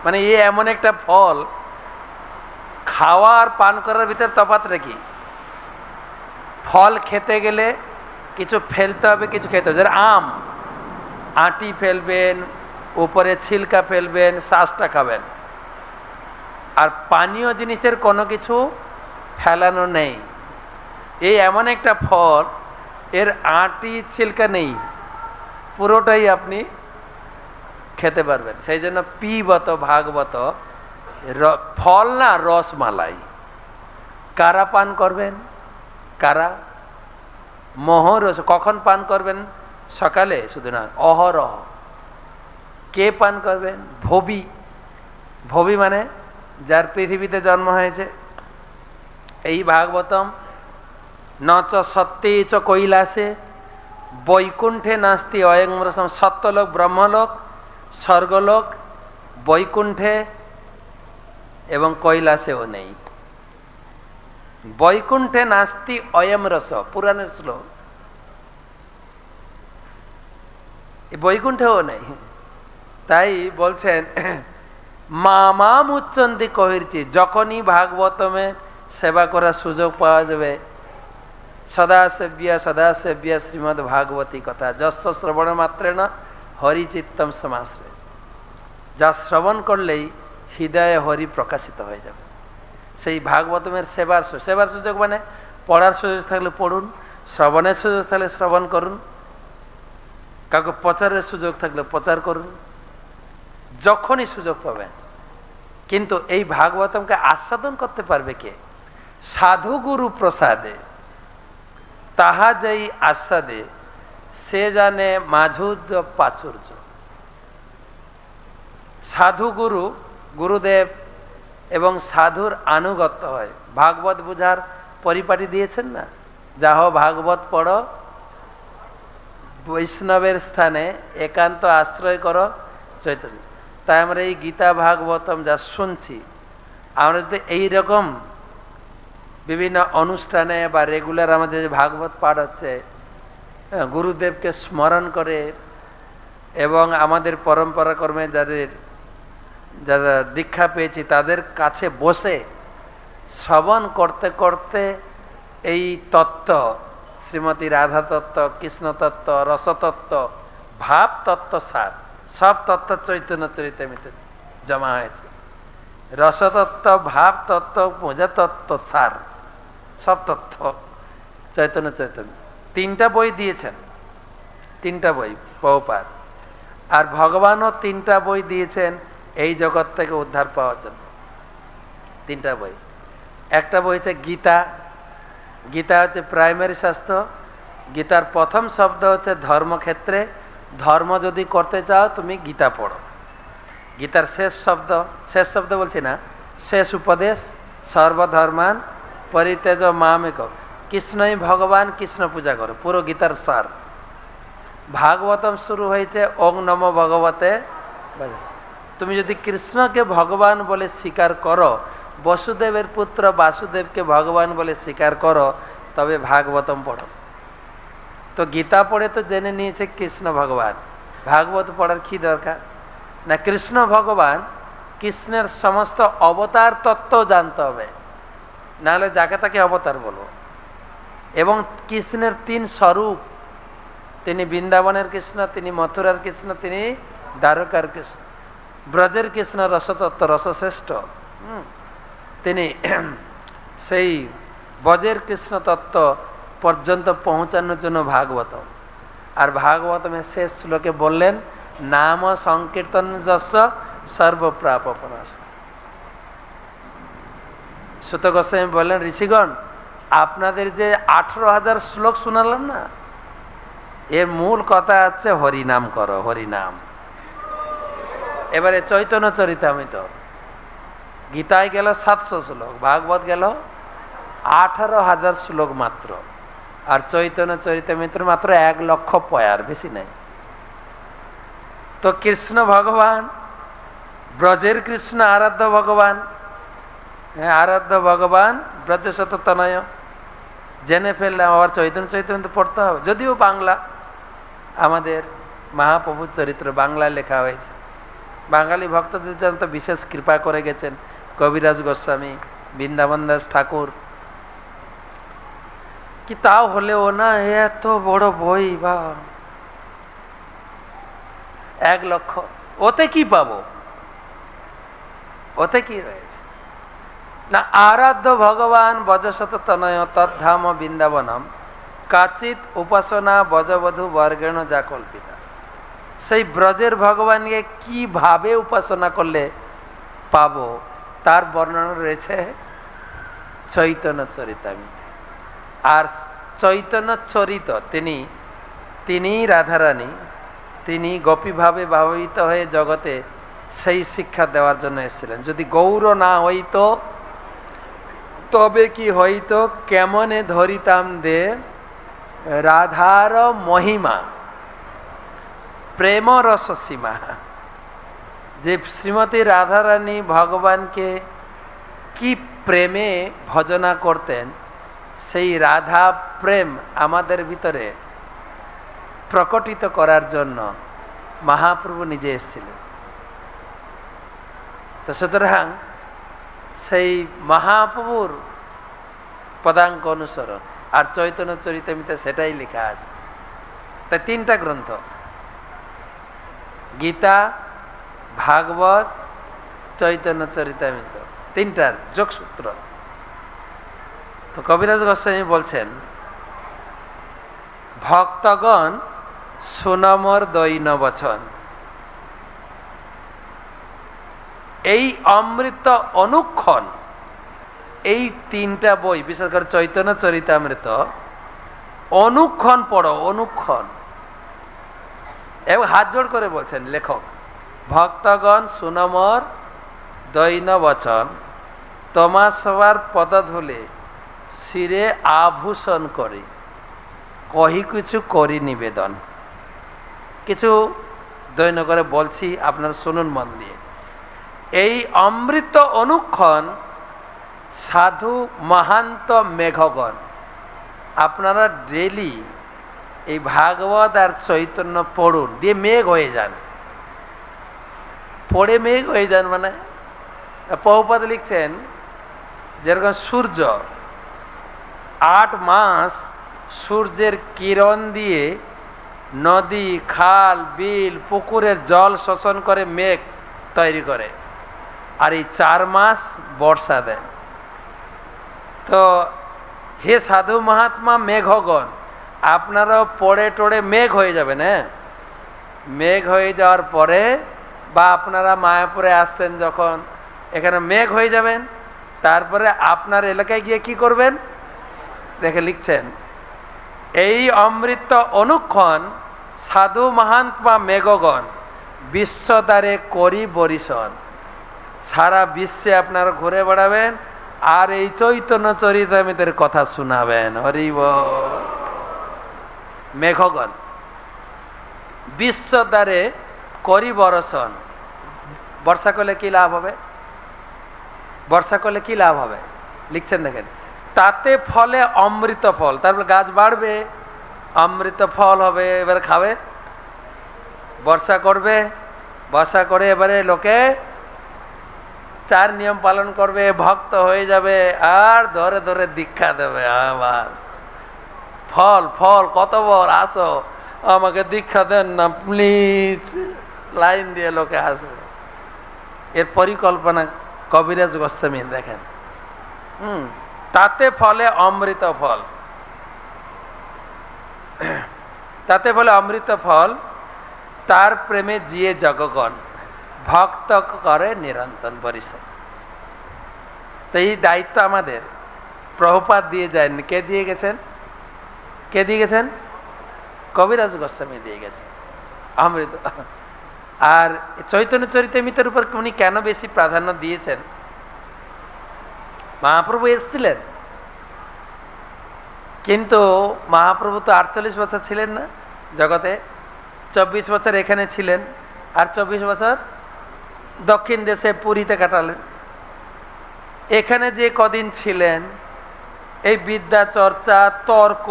মানে এ এমন একটা ফল, খাওয়া আর পান করার ভিতরে তফাৎ রেখি। ফল খেতে গেলে কিছু ফেলতে হবে, কিছু খেতে হবে। যেমন আম, আটি ফেলবেন, উপরে ছিলকা ফেলবেন, শ্বাসটা খাবেন। আর পানীয় জিনিসের কোনো কিছু ফেলানো নেই। এই এমন একটা ফল, এর আটি ছিলকা নেই, পুরোটাই আপনি খেতে পারবেন। সেই জন্য পিবত ভাগবত, ফল না রসমালাই। কারা পান করবেন? কারা? মহরস। কখন পান করবেন? সকালে শুধু না, অহরহ। কে পান করবেন? ভবি। ভবি মানে যার পৃথিবীতে জন্ম হয়েছে। এই ভাগবতম নচ সত্যে চ কৈলাসে বৈকুণ্ঠে নাস্তি অয়ং রসম, সত্যলোক, ব্রহ্মলোক, স্বর্গলোক, বৈকুণ্ঠে এবং কৈলাসেও নেই। বৈকুণ্ঠে নাস্তি অয়ম রস, পুরাণের শ্লোক। বৈকুণ্ঠেও নেই। তাই বলছেন মামাম উচ্চন্তি কহিরছি, যখনই ভাগবতমে সেবা করার সুযোগ পাওয়া যাবে, সদা সেব্যা শ্রীমদ্ ভাগবতী কথা, যস্য শ্রবণ মাত্রে না হরিচিত্তম সমাশ্রয়। যা শ্রবণ করলেই হৃদয়ে হরি প্রকাশিত হয়ে যাবে। সেই ভাগবতমের সেবার সুযোগ মানে পড়ার সুযোগ থাকলে পড়ুন, শ্রবণের সুযোগ থাকলে শ্রবণ করুন, কাউকে প্রচারের সুযোগ থাকলে প্রচার করুন, যখনই সুযোগ পাবেন। কিন্তু এই ভাগবতমকে আস্বাদন করতে পারবে কে? সাধু গুরু প্রসাদে তাহা যেই আস্বাদে, সে জানে মাধুর্য প্রাচুর্য। সাধু গুরু, গুরুদেব এবং সাধুর আনুগত্য হয়। ভাগবত বুঝার পরিপাটি দিয়েছেন না, যাহ ভাগবত পড়ো, বৈষ্ণবের স্থানে একান্ত আশ্রয় করো চৈতন্য। তাই আমরা এই গীতা ভাগবতম যা শুনছি, আমরা যদি এইরকম বিভিন্ন অনুষ্ঠানে বা রেগুলার আমাদের যে ভাগবত পাঠ হচ্ছে, গুরুদেবকে স্মরণ করে এবং আমাদের পরম্পরা কর্মে যারা দীক্ষা পেয়েছি তাদের কাছে বসে শ্রবণ করতে করতে এই তত্ত্ব, শ্রীমতী রাধা তত্ত্ব, কৃষ্ণ তত্ত্ব, রসতত্ত্ব, ভাব তত্ত্ব, সার, সব তত্ত্ব চৈতন্য চরিতামৃতে জমা হয়েছে। রসতত্ত্ব, ভাব তত্ত্ব, পূজা তত্ত্ব, সার, সব তত্ত্ব চৈতন্য চৈতন্য। 3টা বই দিয়েছেন, 3টা বই প্রভুপাদ। আর ভগবানও 3টা বই দিয়েছেন এই জগৎ থেকে উদ্ধার পাওয়ার জন্য। 3টা বই। একটা বই হচ্ছে গীতা, গীতা হচ্ছে প্রাইমারি শাস্ত্র। গীতার প্রথম শব্দ হচ্ছে ধর্মক্ষেত্রে। ধর্ম যদি করতে চাও তুমি গীতা পড়ো। গীতার শেষ শব্দ বলছি না, শেষ উপদেশ, সর্বধর্মান পরিত্যাজ মামেক, কৃষ্ণই ভগবান, কৃষ্ণ পূজা করো, পুরো গীতার সার। ভাগবতম শুরু হয়েছে ওং নম ভগবতে। তুমি যদি কৃষ্ণকে ভগবান বলে স্বীকার করো, বসুদেবের পুত্র বাসুদেবকে ভগবান বলে স্বীকার করো, তবে ভাগবতম পড়ো। তো গীতা পড়ে তো জেনে নিয়েছে কৃষ্ণ ভগবান, ভাগবত পড়ার কি দরকার? না, কৃষ্ণ ভগবান, কৃষ্ণের সমস্ত অবতার তত্ত্ব জানতে হবে, নাহলে যাকে তাকে অবতার বলবো। এবং কৃষ্ণের 3 স্বরূপ, তিনি বৃন্দাবনের কৃষ্ণ, তিনি মথুরার কৃষ্ণ, তিনি দ্বারকার কৃষ্ণ। ব্রজের কৃষ্ণ রসতত্ত্ব, রসশ্রেষ্ঠ। তিনি সেই ব্রজের কৃষ্ণ তত্ত্ব পর্যন্ত পৌঁছানোর জন্য ভাগবতম। আর ভাগবতমের শেষ শ্লোকে বললেন, নাম সংকীর্তন যশ সর্বপ্রাপনাশ। সুত গোস্বামী বললেন, ঋষিগণ, আপনাদের যে 18,000 শ্লোক শোনালাম না, এর মূল কথা হচ্ছে হরিনাম করো, হরিনাম। এবারে চৈতন্য চরিতামৃত, গীতায় গেল 700 শ্লোক, ভাগবত গেল 18,000 শ্লোক মাত্র, আর চৈতন্য চরিতামৃত মাত্র 1 লক্ষ পয়ার, বেশি নাই। তো কৃষ্ণ ভগবান, ব্রজের কৃষ্ণ আরাধ্য ভগবান, আরাধ্য ভগবান ব্রজশত তনয়, জেনে ফেললাম। আবার চৈতন্য চরিতামৃত পড়তে হবে, যদিও বাংলা, আমাদের মহাপ্রভুর চরিত্র বাংলায় লেখা হয়েছে। বাঙালি ভক্তদের জন্য তো বিশেষ কৃপা করে গেছেন কবিরাজ গোস্বামী, বৃন্দাবন দাস ঠাকুর। কি তাও হলেও না, এত বড় বই, বা 1 লক্ষ, ওতে কি পাবো? ওতে কি রয়েছে? না, আরাধ্য ভগবান বজশত তনয় তদ্ধাম বৃন্দাবনম কাচিত উপাসনা বজবধূ বর্গেণ যা কল্পিতা। সেই ব্রজের ভগবানকে কিভাবে উপাসনা করলে পাবো, তার বর্ণনা রয়েছে চৈতন্য চরিতামৃতে। আর চৈতন্য চরিত, তিনি রাধারানী, তিনি গোপীভাবে ভাবিত হয়ে জগতে সেই শিক্ষা দেওয়ার জন্য এসেছিলেন। যদি গৌর না হইতো তবে কি হইতো, কেমনে ধরিতাম দে রাধার মহিমা প্রেম রস সীমা। যে শ্রীমতী রাধারানী ভগবানকে কি প্রেমে ভজনা করতেন, সেই রাধা প্রেম আমাদের ভিতরে প্রকটিত করার জন্য মহাপ্রভু নিজে এসেছিলেন। তো সুতরাং সেই মহাপ্রভুর পদাঙ্ক অনুসরণ, আর চৈতন্য চরিতামৃতে সেটাই লেখা আছে। তাই 3টা গ্রন্থ, গীতা, ভাগবত, চৈতন্য চরিতামৃত, 3টার যোগসূত্র। তো কবিরাজ গোস্বামী বলছেন, ভক্তগণ সুনমর দৈন বচন, এই অমৃত অনুক্ষণ, এই 3টা বই, বিশেষ করে চৈতন্য চরিতামৃত, অনুক্ষণ পড়ো, অনুক্ষণ। এবং হাত জোড় করে বলছেন লেখক, ভক্তগণ সুনমর দৈন বচন, তোমা সবার পদধূলে শিরে আভূষণ করে, কহি কিছু করি নিবেদন। কিছু দৈন করে বলছি, আপনারা শুনুন মন দিয়ে। এই অমৃত অনুক্ষণ সাধু মহান্ত মেঘগণ, আপনারা ডেলি এই ভাগবত আর চৈতন্য পড়ুন, দিয়ে মেঘ হয়ে যান। পড়ে মেঘ হয়ে যান মানে, প্রভুপাদ লিখছেন, যেরকম সূর্য 8 মাস সূর্যের কিরণ দিয়ে নদী, খাল, বিল, পুকুরের জল শোষণ করে মেঘ তৈরি করে, আর এই 4 মাস বর্ষা দেয়। তো হে সাধু মহাত্মা মেঘগণ, আপনারাও পড়ে টড়ে মেঘ হয়ে যাবেন। হ্যাঁ, মেঘ হয়ে যাওয়ার পরে, বা আপনারা মায়াপুরে আসছেন যখন, এখানে মেঘ হয়ে যাবেন। তারপরে আপনার এলাকায় গিয়ে কি করবেন? দেখে লিখছেন, এই অমৃত অনুক্ষণ সাধু মহাত্মা মেঘগণ বিশ্বদ্বারে করি বরিশন। সারা বিশ্বে আপনারা ঘুরে বেড়াবেন আর এই চৈতন্য চরিতামৃতের কথা শোনাবেন। হরি বল। মেঘগণ বিশ্বদ্বারে করি বরসন। বর্ষা করলে কি লাভ হবে? বর্ষা করলে কি লাভ হবে? লিখছেন দেখেন, তাতে ফলে অমৃত ফল। তারপরে গাছ বাড়বে, অমৃত ফল হবে, এবারে খাবে। বর্ষা করবে, বর্ষা করে এবারে লোকে 4 নিয়ম পালন করবে, ভক্ত হয়ে যাবে, আর ধরে ধরে দীক্ষা দেবে। আবার ফল ফল কত বড়, আসো আমাকে দীক্ষা দেন না প্লিজ, লাইন দিয়ে লোকে আসবে। এর পরিকল্পনা কবিরাজ গোস্বামী দেখেন। তাতে ফলে অমৃত ফল, তাতে ফলে অমৃত ফল, তার প্রেমে জিয়ে জগগণ ভক্ত করে নিরন্তর পরিশ্রম। তো এই দায়িত্ব আমাদের প্রভুপাদ দিয়ে যায়নি। কে দিয়ে গেছেন? কে দিয়ে গেছেন? কবিরাজ গোস্বামী দিয়ে গেছেন অমৃত। আর চৈতন্য চরিতামৃতের উপর উনি কেন বেশি প্রাধান্য দিয়েছেন? মহাপ্রভু এসেছিলেন, কিন্তু মহাপ্রভু তো 48 বছর ছিলেন না জগতে, 24 বছর এখানে ছিলেন, আর 24 বছর দক্ষিণ দেশে পুরীতে কাটালেন। এখানে যে কদিন ছিলেন, এই বিদ্যা চর্চা, তর্ক,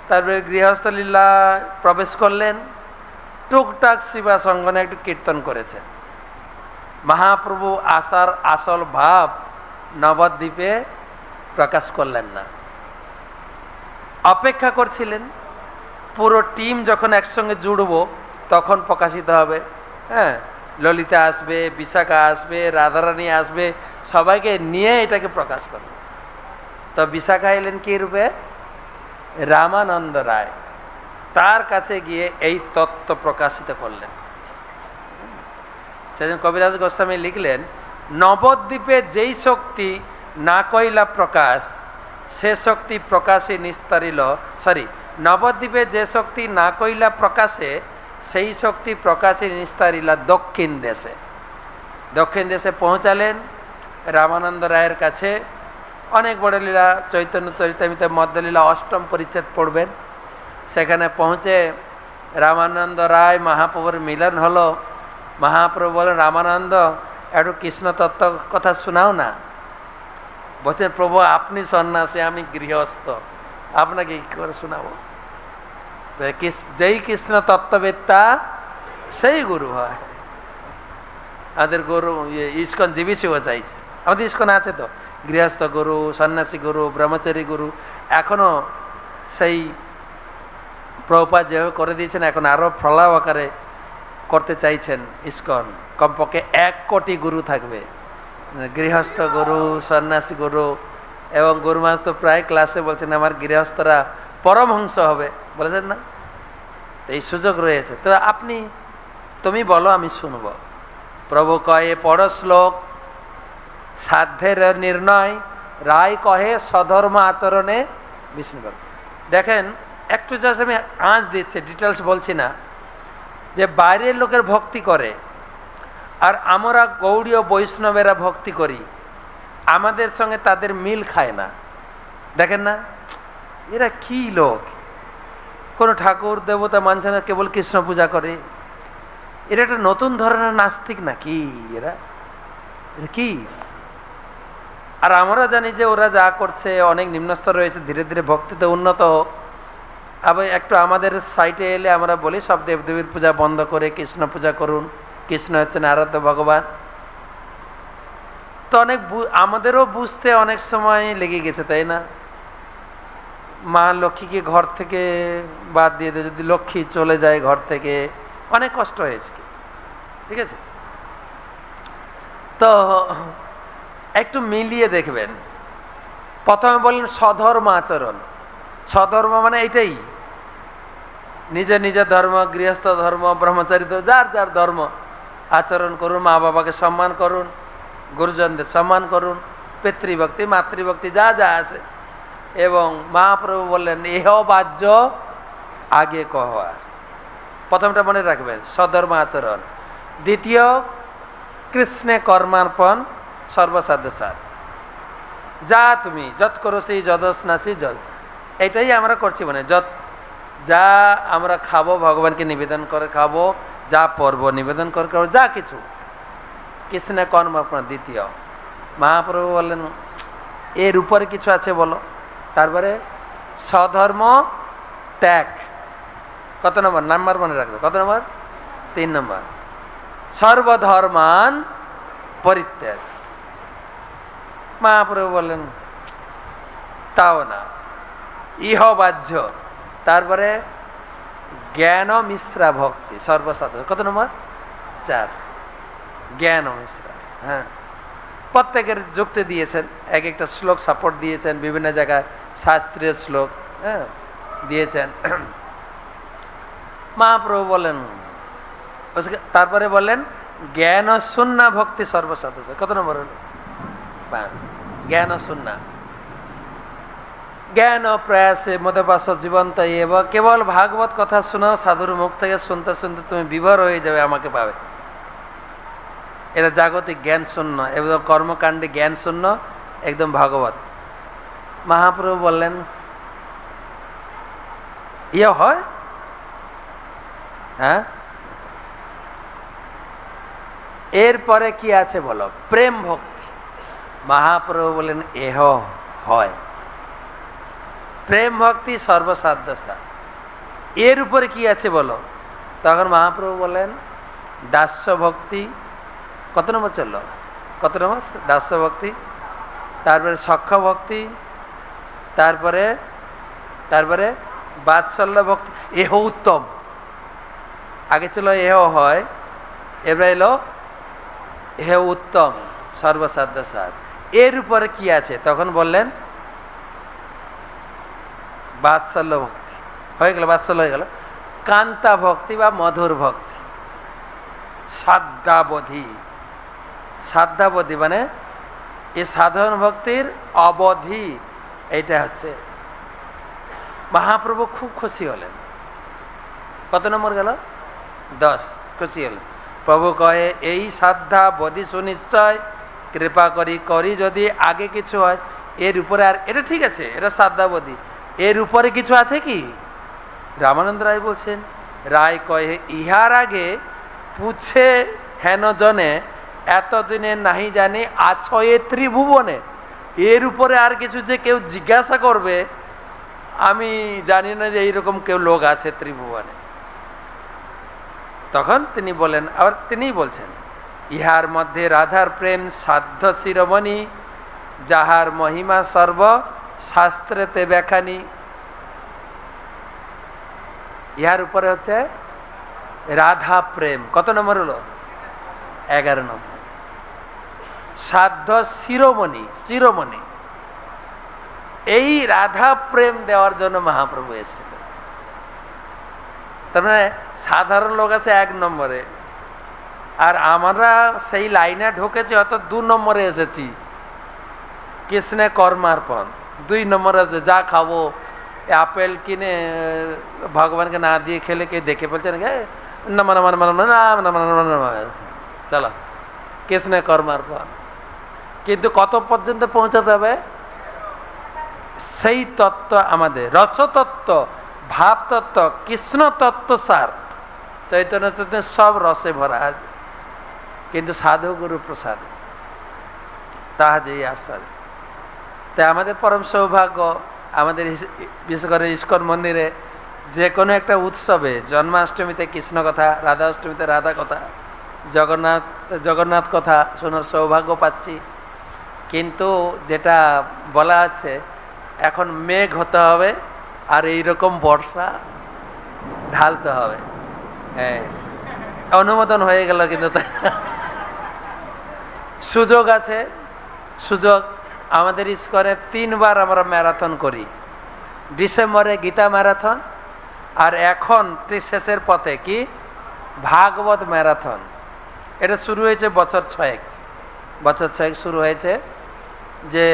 তারপরে গৃহস্থ লীলা প্রবেশ করলেন, টুকটাক শিবা সঙ্গনে একটু কীর্তন করেছেন। মহাপ্রভু আসার আসল ভাব নবদ্বীপে প্রকাশ করলেন না, অপেক্ষা করছিলেন পুরো টিম যখন একসঙ্গে জুড়ব তখন প্রকাশিত হবে। হ্যাঁ, ললিতা আসবে, বিশাখা আসবে, রাধারানী আসবে, সবাইকে নিয়ে এটাকে প্রকাশ করবে। তো বিশাখা এলেন কি রূপে? রামানন্দ রায়। তার কাছে গিয়ে এই তত্ত্ব প্রকাশিত করলেন। সেজন্য কবিরাজ গোস্বামী লিখলেন, নবদ্বীপে যেই শক্তি না কইলা প্রকাশ, সে শক্তি প্রকাশে নিস্তারিল। নবদ্বীপে যে শক্তি না কইলা প্রকাশে, সেই শক্তি প্রকাশে নিস্তারিলা দক্ষিণ দেশে। দক্ষিণ দেশে পৌঁছালেন রামানন্দ রায়ের কাছে। অনেক বড় লীলা, চৈতন্য চরিতামৃতে মধ্যলীলা 8ম পরিচ্ছেদ পড়বেন। সেখানে পৌঁছে রামানন্দ রায় মহাপ্রভুর মিলন হলো। মহাপ্রভু বলেন, রামানন্দ একটু কৃষ্ণ তত্ত্ব কথা শোনাও না। বলছেন, প্রভু আপনি সন্ন্যাসী, আমি গৃহস্থ, আপনাকে কি করে শোনাবো? যেই কৃষ্ণ তত্ত্ববেত্তা সেই গুরু হয়। আমাদের গুরু ইস্কন জীবিতও চাইছে, আমাদের ইস্কন আছে তো গৃহস্থ গুরু, সন্ন্যাসী গুরু, ব্রহ্মচারী গুরু। এখনো সেই প্রভুপাদ যেভাবে করে দিয়েছেন, এখন আরো ফলাও আকারে করতে চাইছেন ইস্কন। কমপক্ষে 1 কোটি গুরু থাকবে, গৃহস্থ গুরু, সন্ন্যাসী গুরু। এবং গুরু মহারাজ তো প্রায় ক্লাসে বলছেন, আমার গৃহস্থরা পরমহংস হবে, বলেছেন না? এই সুযোগ রয়েছে। তো তুমি বলো, আমি শুনব। প্রভু কয়ে পড় শ্লোক, সাধ্যের নির্ণয়, রায় কহে স্বধর্ম আচরণে বিষ্ণু। দেখেন, একটু জাস্ট আমি আঁচ দিচ্ছি, ডিটেলস বলছি না, যে বাইরের লোকের ভক্তি করে আর আমরা গৌড়ীয় বৈষ্ণবেরা ভক্তি করি, আমাদের সঙ্গে তাদের মিল খায় না। দেখেন না, এরা কি লোক, কোনো ঠাকুর দেবতা মানছে না, কেবল কৃষ্ণ পূজা করে। এরা একটা নতুন ধরনের নাস্তিক নাকি? এরা কি? আর আমরা জানি যে ওরা যা করছে অনেক নিম্নস্তর রয়েছে, ধীরে ধীরে ভক্তিতে উন্নত হোক। আবার একটু আমাদের সাইটে এলে আমরা বলি সব দেবদেবীর পূজা বন্ধ করে কৃষ্ণ পূজা করুন, কৃষ্ণ হচ্ছেন আরাধ্য ভগবান। তো আমাদেরও বুঝতে অনেক সময় লেগে গেছে, তাই না? মা লক্ষ্মীকে ঘর থেকে বাদ দিয়ে দেয়, যদি লক্ষ্মী চলে যায় ঘর থেকে, অনেক কষ্ট হয়েছে। ঠিক আছে, তো একটু মিলিয়ে দেখবেন। প্রথমে বললেন স্বধর্ম আচরণ। স্বধর্ম মানে এটাই, নিজের নিজের ধর্ম, গৃহস্থ ধর্ম, ব্রহ্মচারী ধর্ম, যার যার ধর্ম আচরণ করুন। মা বাবাকে সম্মান করুন, গুরুজনদের সম্মান করুন, পিতৃভক্তি, মাতৃভক্তি যা যা আছে এবং মহাপ্রভু বললেন এহ বাহ্য আগে কহা। প্রথমটা মনে রাখবেন, সধর্ম আচরণ। দ্বিতীয়, কৃষ্ণে কর্মার্পণ সর্বসাধ্য সার। যা তুমি যত করছি যদস্নাসি যত, এটাই আমরা করছি, মানে যত যা আমরা খাবো ভগবানকে নিবেদন করে খাবো, যা পর্ব নিবেদন করে খাবো, যা কিছু কৃষ্ণে কর্মার্পণ। দ্বিতীয়, মহাপ্রভু বললেন এর উপরে কিছু আছে বলো। তারপরে স্বধর্ম ত্যাগ। কত নম্বর? নাম্বার মনে রাখবে। কত নম্বর? 3 নম্বর। সর্বধর্মান পরিত্যাগ। মহাপ্রভু বললেন তাও না, ইহ বাহ্য। তারপরে জ্ঞান মিশ্রা ভক্তি সর্বসাধারণ। কত নম্বর? 4। জ্ঞান মিশ্রা। হ্যাঁ, প্রত্যেকের যুক্তি দিয়েছেন, এক একটা শ্লোক সাপোর্ট দিয়েছেন, বিভিন্ন জায়গায় শাস্ত্রীয় শ্লোক হ্যাঁ দিয়েছেন। মহাপ্রভু বলেন, তারপরে বললেন জ্ঞান শূন্য ভক্তি সর্বসাধারণ। কত নম্বর হলো? 5। জ্ঞান শূন্য। জ্ঞান প্রয়াসে মদপাস জীবন্ত এব। কেবল ভাগবত কথা শোনাও, সাধুর মুখ থেকে শুনতে শুনতে তুমি বিভোর হয়ে যাবে, আমাকে পাবে। এটা জাগতিক জ্ঞান শূন্য, একদম কর্মকাণ্ডে জ্ঞান শূন্য, একদম ভাগবত। মহাপ্রভু বললেন ইয়ে হয়? হ্যাঁ, এরপরে কি আছে বলো? প্রেম ভক্তি। মহাপ্রভু বললেন এহ হয়। প্রেম ভক্তি সর্বসাধ্য সার। এর উপরে কি আছে বলো? তখন মহাপ্রভু বললেন দাস্য ভক্তি। কত নম্বর চললো? কত নম্বর? দাস্য ভক্তি। তারপরে সখ্য ভক্তি। তারপরে তারপরে বাৎসল্য ভক্তি। এহ উত্তম। আগে ছিল এহ হয়, এবার এলো এহ উত্তম সর্বসাধ্য সার। এর উপরে কি আছে? তখন বললেন বাৎসল্য ভক্তি। হয়ে গেল, বাৎসল্য হয়ে গেল। কান্তা ভক্তি বা মধুর ভক্তি। সাধ্যাবধি। সাধ্যাবধি মানে এই সাধারণ ভক্তির অবধি, এইটা হচ্ছে। মহাপ্রভু খুব খুশি হলেন। কত নম্বর গেল? 10। খুশি হলেন। প্রভু কয়ে এই সাধ্যা বধি সুনিশ্চয়, কৃপা করি করি যদি আগে কিছু হয়। এর উপরে আর, এটা ঠিক আছে, এটা সাধ্যাবধি। এর উপরে কিছু আছে কি? রামানন্দ রায় বলছেন, রায় কয়ে ইহার আগে পুছে হেন জনে, এতদিনে নাহি জানি আছয়ে ত্রিভুবনে। এর উপরে আর কিছু যে কেউ জিজ্ঞাসা করবে, আমি জানি না যে এইরকম কেউ লোক আছে ত্রিভুবনে। তখন তিনি বলেন, আবার তিনিই বলছেন, ইহার মধ্যে রাধার প্রেম সাধ্য শিরোমণি, যাহার মহিমা সর্ব শাস্ত্রেতে ব্যাখ্যানি। ইহার উপরে হচ্ছে রাধা প্রেম। কত নম্বর হলো? 11 নম্বর। সাধ্য শিরোমণি, শিরোমণি। এই রাধা প্রেম দেওয়ার জন্য মহাপ্রভু এসেছিলেন। তার মানে সাধারণ লোক আছে 1 নম্বরে, আর আমরা সেই লাইনে ঢুকেছি, হয়তো 2 নম্বরে এসেছি। কৃষ্ণে কর্মার্পণ 2 নম্বরে আছে। যা খাবো, আপেল কিনে ভগবানকে না দিয়ে খেলে কেউ দেখে বলছেন চলো কৃষ্ণে কর্মার্পণ। কিন্তু কত পর্যন্ত পৌঁছাতে হবে? সেই তত্ত্ব আমাদের রসতত্ত্ব, ভাবতত্ত্ব, কৃষ্ণ তত্ত্ব সার। চৈতন্য তত্ত্ব সব রসে ভরা আছে, কিন্তু সাধু গুরু প্রসাদ তাহা যেই আশ্বাস। তাই আমাদের পরম সৌভাগ্য, আমাদের বিশেষ করে ইস্কন মন্দিরে যে কোনো একটা উৎসবে, জন্মাষ্টমীতে কৃষ্ণ কথা, রাধা অষ্টমীতে রাধা কথা, জগন্নাথ কথা শোনার সৌভাগ্য পাচ্ছি। কিন্তু যেটা বলা আছে, এখন মেঘ হতে হবে আর এইরকম বর্ষা ঢালতে হবে। হ্যাঁ, অনুমোদন হয়ে গেল, কিন্তু সুযোগ আছে। সুযোগ আমাদের ইস্কনে 3 বার আমরা ম্যারাথন করি। ডিসেম্বরে গীতা ম্যারাথন, আর এখন শেষের পথে কি ভাগবত ম্যারাথন। এটা শুরু হয়েছে বছর 6 শুরু হয়েছে, যে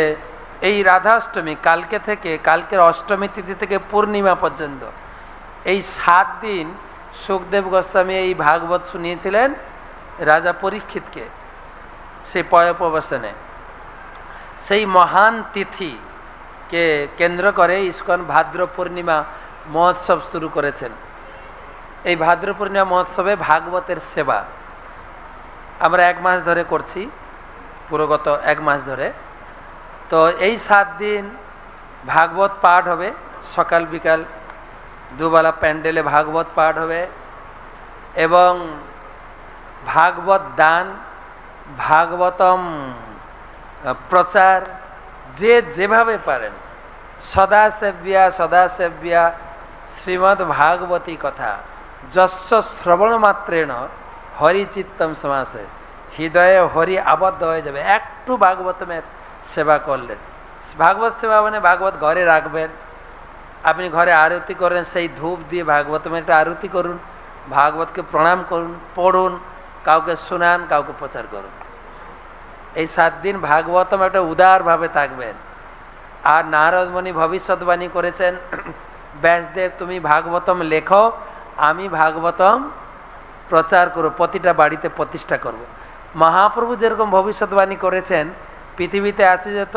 এই রাধাষ্টমী কালকে থেকে, কালকের অষ্টমী তিথি থেকে পূর্ণিমা পর্যন্ত এই 7 দিন সুখদেব গোস্বামী এই ভাগবত শুনিয়েছিলেন রাজা পরীক্ষিতকে সেই পয়োপবেশনে। সেই মহান তিথিকে কেন্দ্র করে ইস্কন ভাদ্র পূর্ণিমা মহোৎসব শুরু করেছেন। এই ভাদ্র পূর্ণিমা মহোৎসবে ভাগবতের সেবা আমরা 1 মাস ধরে করছি, পুরো গত 1 মাস ধরে। তো এই 7 দিন ভাগবত পাঠ হবে, সকাল বিকাল দুবেলা প্যান্ডেলে ভাগবত পাঠ হবে এবং ভাগবত দান, ভাগবতম প্রচার যে যেভাবে পারেন, সদাসেব্যা শ্রীমদ্ ভাগবতী কথা যস্য শ্রবণ মাত্রেণ হরিচিত্তম সমাসে, হৃদয়ে হরি আবদ্ধ হয়ে যাবে একটু ভাগবতমের সেবা করলে। ভাগবত সেবা মানে ভাগবত ঘরে রাখবেন, আপনি ঘরে আরতি করেন, সেই ধূপ দিয়ে ভাগবতমের একটা আরতি করুন, ভাগবতকে প্রণাম করুন, পড়ুন, কাউকে শোনান, কাউকে প্রচার করুন। এই 7 দিন ভাগবতম একটা উদারভাবে থাকবেন। আর নারদ মুনি ভবিষ্যৎবাণী করেছেন, ব্যাসদেব তুমি ভাগবতম লেখো, আমি ভাগবতম প্রচার করব, প্রতিটা বাড়িতে প্রতিষ্ঠা করব। মহাপ্রভু যেরকম ভবিষ্যৎবাণী করেছেন, পৃথিবীতে আছে যত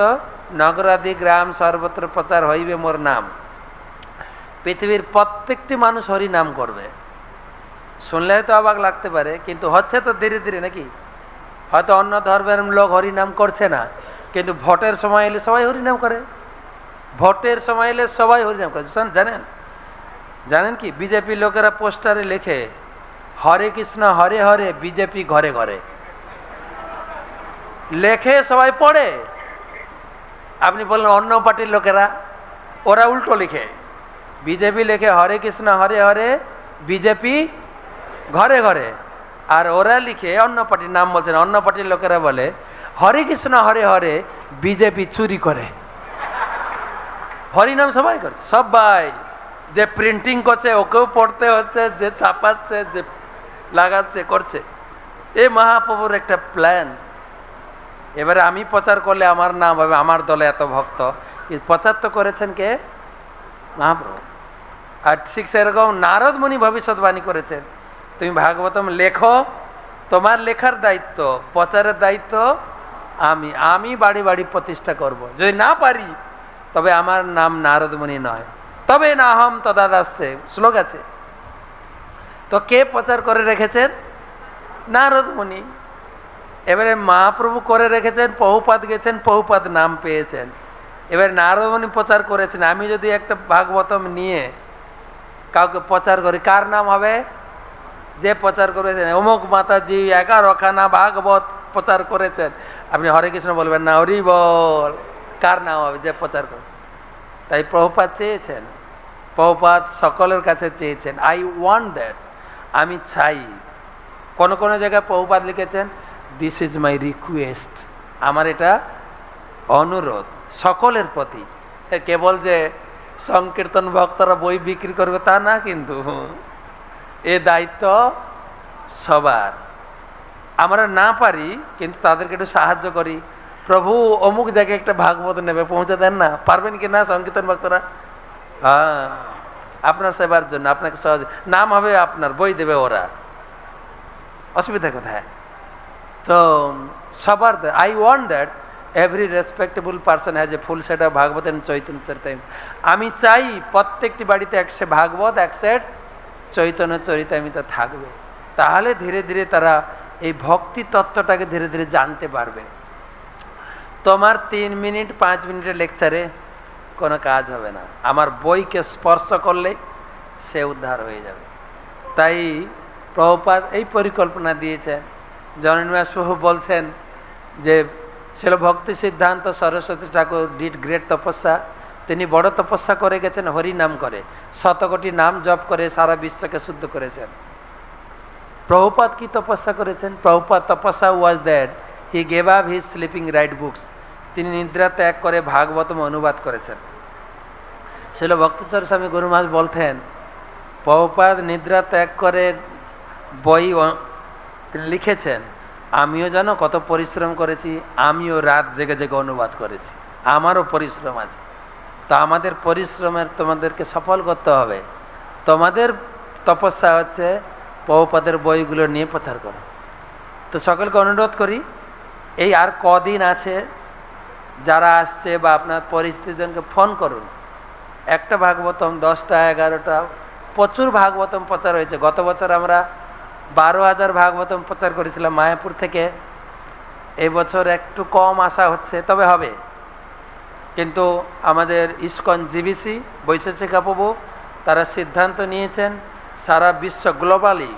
নগরাদি গ্রাম সর্বত্র প্রচার হইবে মোর নাম, পৃথিবীর প্রত্যেকটি মানুষ হরি নাম করবে। শুনলে হয়তো অবাক লাগতে পারে, কিন্তু হচ্ছে তো ধীরে ধীরে, নাকি? হয়তো অন্য ধর্মের লোক হরিনাম করছে না, কিন্তু ভোটের সময় এলে সবাই হরিনাম করে। ভোটের সময় এলে সবাই হরিনাম করে। জানেন কি, বিজেপি লোকেরা পোস্টারে লেখে হরে কৃষ্ণ হরে হরে বিজেপি ঘরে ঘরে, লেখে, সবাই পড়ে। আপনি বললেন অন্য পার্টির লোকেরা, ওরা উল্টো লিখে, বিজেপি লেখে হরে কৃষ্ণ হরে হরে বিজেপি ঘরে ঘরে, আর ওরা লিখে, অন্য পার্টির নাম বলছেন, অন্য পার্টির লোকেরা বলে হরে কৃষ্ণ হরে হরে বিজেপি চুরি করে। হরিনাম সবাই করছে, সবাই। যে প্রিন্টিং করছে ওকেও পড়তে হচ্ছে, যে ছাপাচ্ছে, যে লাগাচ্ছে, করছে। এই মহাপ্রভুর একটা প্ল্যান। এবারে আমি প্রচার করলে আমার নাম হবে, আমার দলে এত ভক্ত। প্রচার তো করেছেন কে? মহাপ্রভু। আর ঠিক সেরকম নারদ মুনি ভবিষ্যৎবাণী করেছেন, তুমি ভাগবতম লেখো, তোমার লেখার দায়িত্ব, প্রচারের দায়িত্ব আমি বাড়ি বাড়ি প্রতিষ্ঠা করব। যদি না পারি তবে আমার নাম নারদ মুনি নয়, তবে না হম তদাদাস্যে, শ্লোক আছে। তো কে প্রচার করে রেখেছেন? নারদ মুনি। এবারে মহাপ্রভু করে রেখেছেন, প্রভুপাদ গেছেন, প্রভুপাদ নাম পেয়েছেন। এবারে নারদ মুনি প্রচার করেছেন। আমি যদি একটা ভাগবতম নিয়ে কাউকে প্রচার করি, কার নাম হবে? যে প্রচার করেছেন, অমুক মাতাজি 11খানা ভাগবত প্রচার করেছেন, আপনি হরে কৃষ্ণ বলবেন না, হরি বল। কার নাম হবে? যে প্রচার করে। তাই প্রভুপাদ চেয়েছেন, প্রভুপাদ সকলের কাছে চেয়েছেন, আই ওয়ান্ট দ্যাট, আমি চাই। কোন কোন জায়গায় প্রভুপাদ লিখেছেন, দিস ইজ মাই রিকোয়েস্ট, আমার এটা অনুরোধ সকলের প্রতি। কেবল যে সংকীর্তন ভক্তরা বই বিক্রি করবে তা না, কিন্তু এ দায়িত্ব সবার। আমরা না পারি, কিন্তু তাদেরকে একটু সাহায্য করি। প্রভু অমুক জায়গায় একটা ভাগবত নেবে, পৌঁছে দেন না? পারবেন কি না সংকীর্তন ভক্তরা? হ্যাঁ, আপনার সেবার জন্য, আপনাকে সহজ, নাম হবে আপনার, বই দেবে ওরা, অসুবিধা কোথায়? তো সবার, I want that every respectable person has a full set of Bhagavata and Chaitanya Charitamrita. আমি চাই প্রত্যেকটি বাড়িতে 1 সেট ভাগবত, 1 সেট চৈতন্য চরিতামৃত থাকবে। তাহলে ধীরে ধীরে তারা এই ভক্তি তত্ত্বটাকে ধীরে ধীরে জানতে পারবে। তোমার 3 মিনিট 5 মিনিটের লেকচারে কোনো কাজ হবে না, আমার বইকে স্পর্শ করলে সে উদ্ধার হয়ে যাবে। তাই প্রভুপাদ এই পরিকল্পনা দিয়েছেন। জননী প্রভু বলছেন যে ছিল ভক্তি সিদ্ধান্ত সরস্বতী ঠাকুর ডিড গ্রেট তপস্যা, তিনি বড় তপস্যা করে গেছেন, হরি নাম করে, 100 কোটি নাম জপ করে সারা বিশ্বকে শুদ্ধ করেছেন। প্রভুপাদ কি তপস্যা করেছেন? প্রভুপাদ তপস্যা was that he gave up his sleeping right books, তিনি নিদ্রা ত্যাগ করে ভাগবতম অনুবাদ করেছেন। ছিল ভক্তেশ্বর স্বামী গুরু মহারাজ বলতেন, প্রভুপাদ নিদ্রা ত্যাগ করে বই লিখেছেন, আমিও জানো কত পরিশ্রম করেছি, আমিও রাত জেগে জেগে অনুবাদ করেছি। আমারও পরিশ্রম আছে। তো আমাদের পরিশ্রমের তোমাদেরকে সফল করতে হবে। তোমাদের তপস্যা হচ্ছে প্রভুপাদের বইগুলো নিয়ে প্রচার করা। তো সকলকে অনুরোধ করি, এই আর কদিন আছে, যারা আসছে বা আপনার পরিস্থিতিজনকে ফোন করুন। একটা ভাগবতম 10টা 11টা, প্রচুর ভাগবতম প্রচার হয়েছে। গত বছর আমরা 12,000 ভাগবতম প্রচার করেছিলাম মায়াপুর থেকে। এই বছর একটু কম আশা হচ্ছে, তবে হবে। কিন্তু আমাদের ইসকন জিবিসি বৈশেষিকা প্রভু তারা সিদ্ধান্ত নিয়েছেন সারা বিশ্ব গ্লোবালি,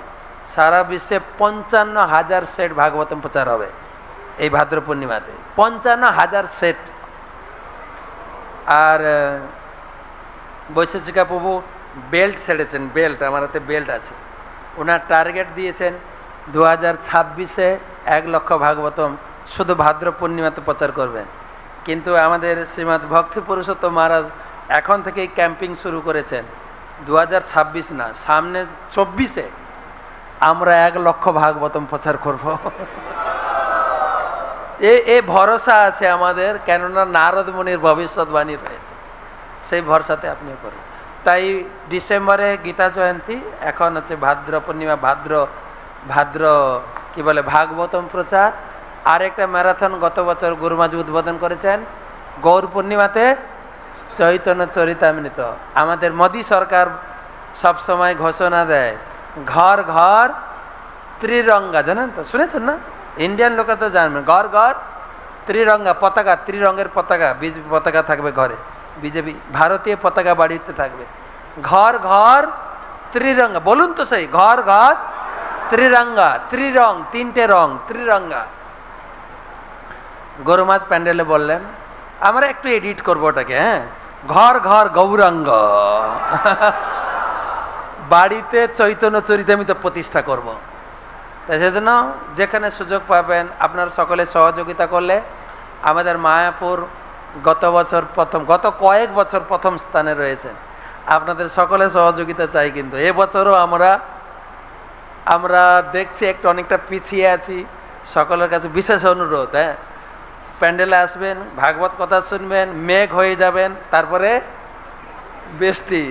সারা বিশ্বে 55,000 সেট ভাগবতম প্রচার হবে এই ভাদ্র পূর্ণিমাতে। 55,000 সেট। আর বৈশেষিকা প্রভু বেল্ট ছেড়েছেন, বেল্ট, আমার হাতে বেল্ট আছে। ওনার টার্গেট দিয়েছেন 2026-এ 1 লক্ষ ভাগবতম শুধু ভাদ্র পূর্ণিমাতে প্রচার করবেন। কিন্তু আমাদের শ্রীমৎ ভক্তি পুরুষোত্তম মহারাজ এখন থেকেই ক্যাম্পিং শুরু করেছেন। 2026 না, সামনে 24-এ আমরা 1 লক্ষ ভাগবতম প্রচার করব। এ ভরসা আছে আমাদের, কেননা নারদ মুনির ভবিষ্যৎবাণী রয়েছে, সেই ভরসাতে আপনিও করুন। তাই ডিসেম্বরে গীতা জয়ন্তী, এখন হচ্ছে ভাদ্র পূর্ণিমা, ভাদ্র কি বলে ভাগবতম প্রচার। আরেকটা ম্যারাথন গত বছর গুরুমাজি উদ্বোধন করেছেন, গৌর পূর্ণিমাতে চৈতন্য চরিতামৃত। আমাদের মোদী সরকার সবসময় ঘোষণা দেয় ঘর ঘর ত্রিরঙ্গা, জানেন তো, শুনেছেন না? ইন্ডিয়ান লোকে তো জানবেন, ঘর ঘর ত্রিরঙ্গা পতাকা, ত্রিরঙ্গের পতাকা, বিজেপি পতাকা থাকবে ঘরে, বিজেপি ভারতীয় পতাকা বাড়িতে থাকবে। ঘর ঘর ত্রিরঙ্গা, বলুন তো সেই, ঘর ঘর ত্রিরঙ্গা, ত্রিরং, 3টে রং, ত্রিরঙ্গা। গরুমাজ প্যান্ডেলে বললেন আমরা একটু এডিট করবো ওটাকে, হ্যাঁ, ঘর ঘর গৌরাঙ্গ। বাড়িতে চৈতন্য চরিতামৃত প্রতিষ্ঠা করব। তাই সেজন্য যেখানে সুযোগ পাবেন আপনারা সকলে সহযোগিতা করলে। আমাদের মায়াপুর গত কয়েক বছর প্রথম স্থানে রয়েছেন। আপনাদের সকলে সহযোগিতা চাই। কিন্তু এবছরও আমরা দেখছি একটু অনেকটা পিছিয়ে আছি। সকলের কাছে বিশেষ অনুরোধ, হ্যাঁ, প্যান্ডেলে আসবেন, ভাগবত কথা শুনবেন, মেঘ হয়ে যাবেন, তারপরে বৃষ্টি।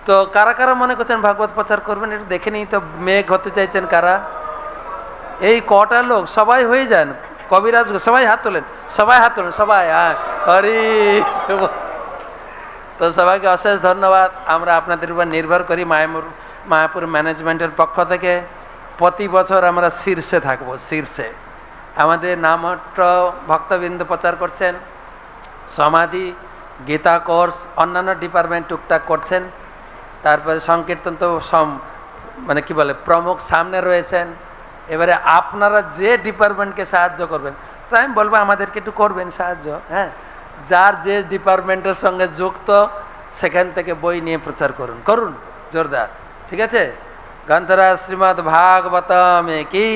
তো কারা কারা মনে করছেন ভাগবত প্রচার করবেন একটু দেখে নিই তো, মেঘ হতে চাইছেন কারা? এই কটা লোক, সবাই হয়ে যান। কবিরাজ সবাই হাত তোলেন, সবাই হাত তোলেন, সবাই। হরি। তো সবাইকে অশেষ ধন্যবাদ। আমরা আপনাদের উপর নির্ভর করি। মায়াপুর ম্যানেজমেন্টের পক্ষ থেকে প্রতি বছর আমরা শীর্ষে থাকবো, শীর্ষে। আমাদের নামহট্ট ভক্তবৃন্দ প্রচার করছেন, সমাধি, গীতা কোর্স, অন্যান্য ডিপার্টমেন্ট টুকটাক করছেন। তারপরে সংকীর্তন তো মানে কি বলে প্রমুখ সামনে রয়েছেন। এবারে আপনারা যে ডিপার্টমেন্টকে সাহায্য করবেন, তো আমি বলবো আমাদেরকে একটু করবেন সাহায্য, হ্যাঁ। যার যে ডিপার্টমেন্টের সঙ্গে যুক্ত সেখান থেকে বই নিয়ে প্রচার করুন জোরদার, ঠিক আছে? গ্রন্থরাজ শ্রীমদ্ ভাগবতম কি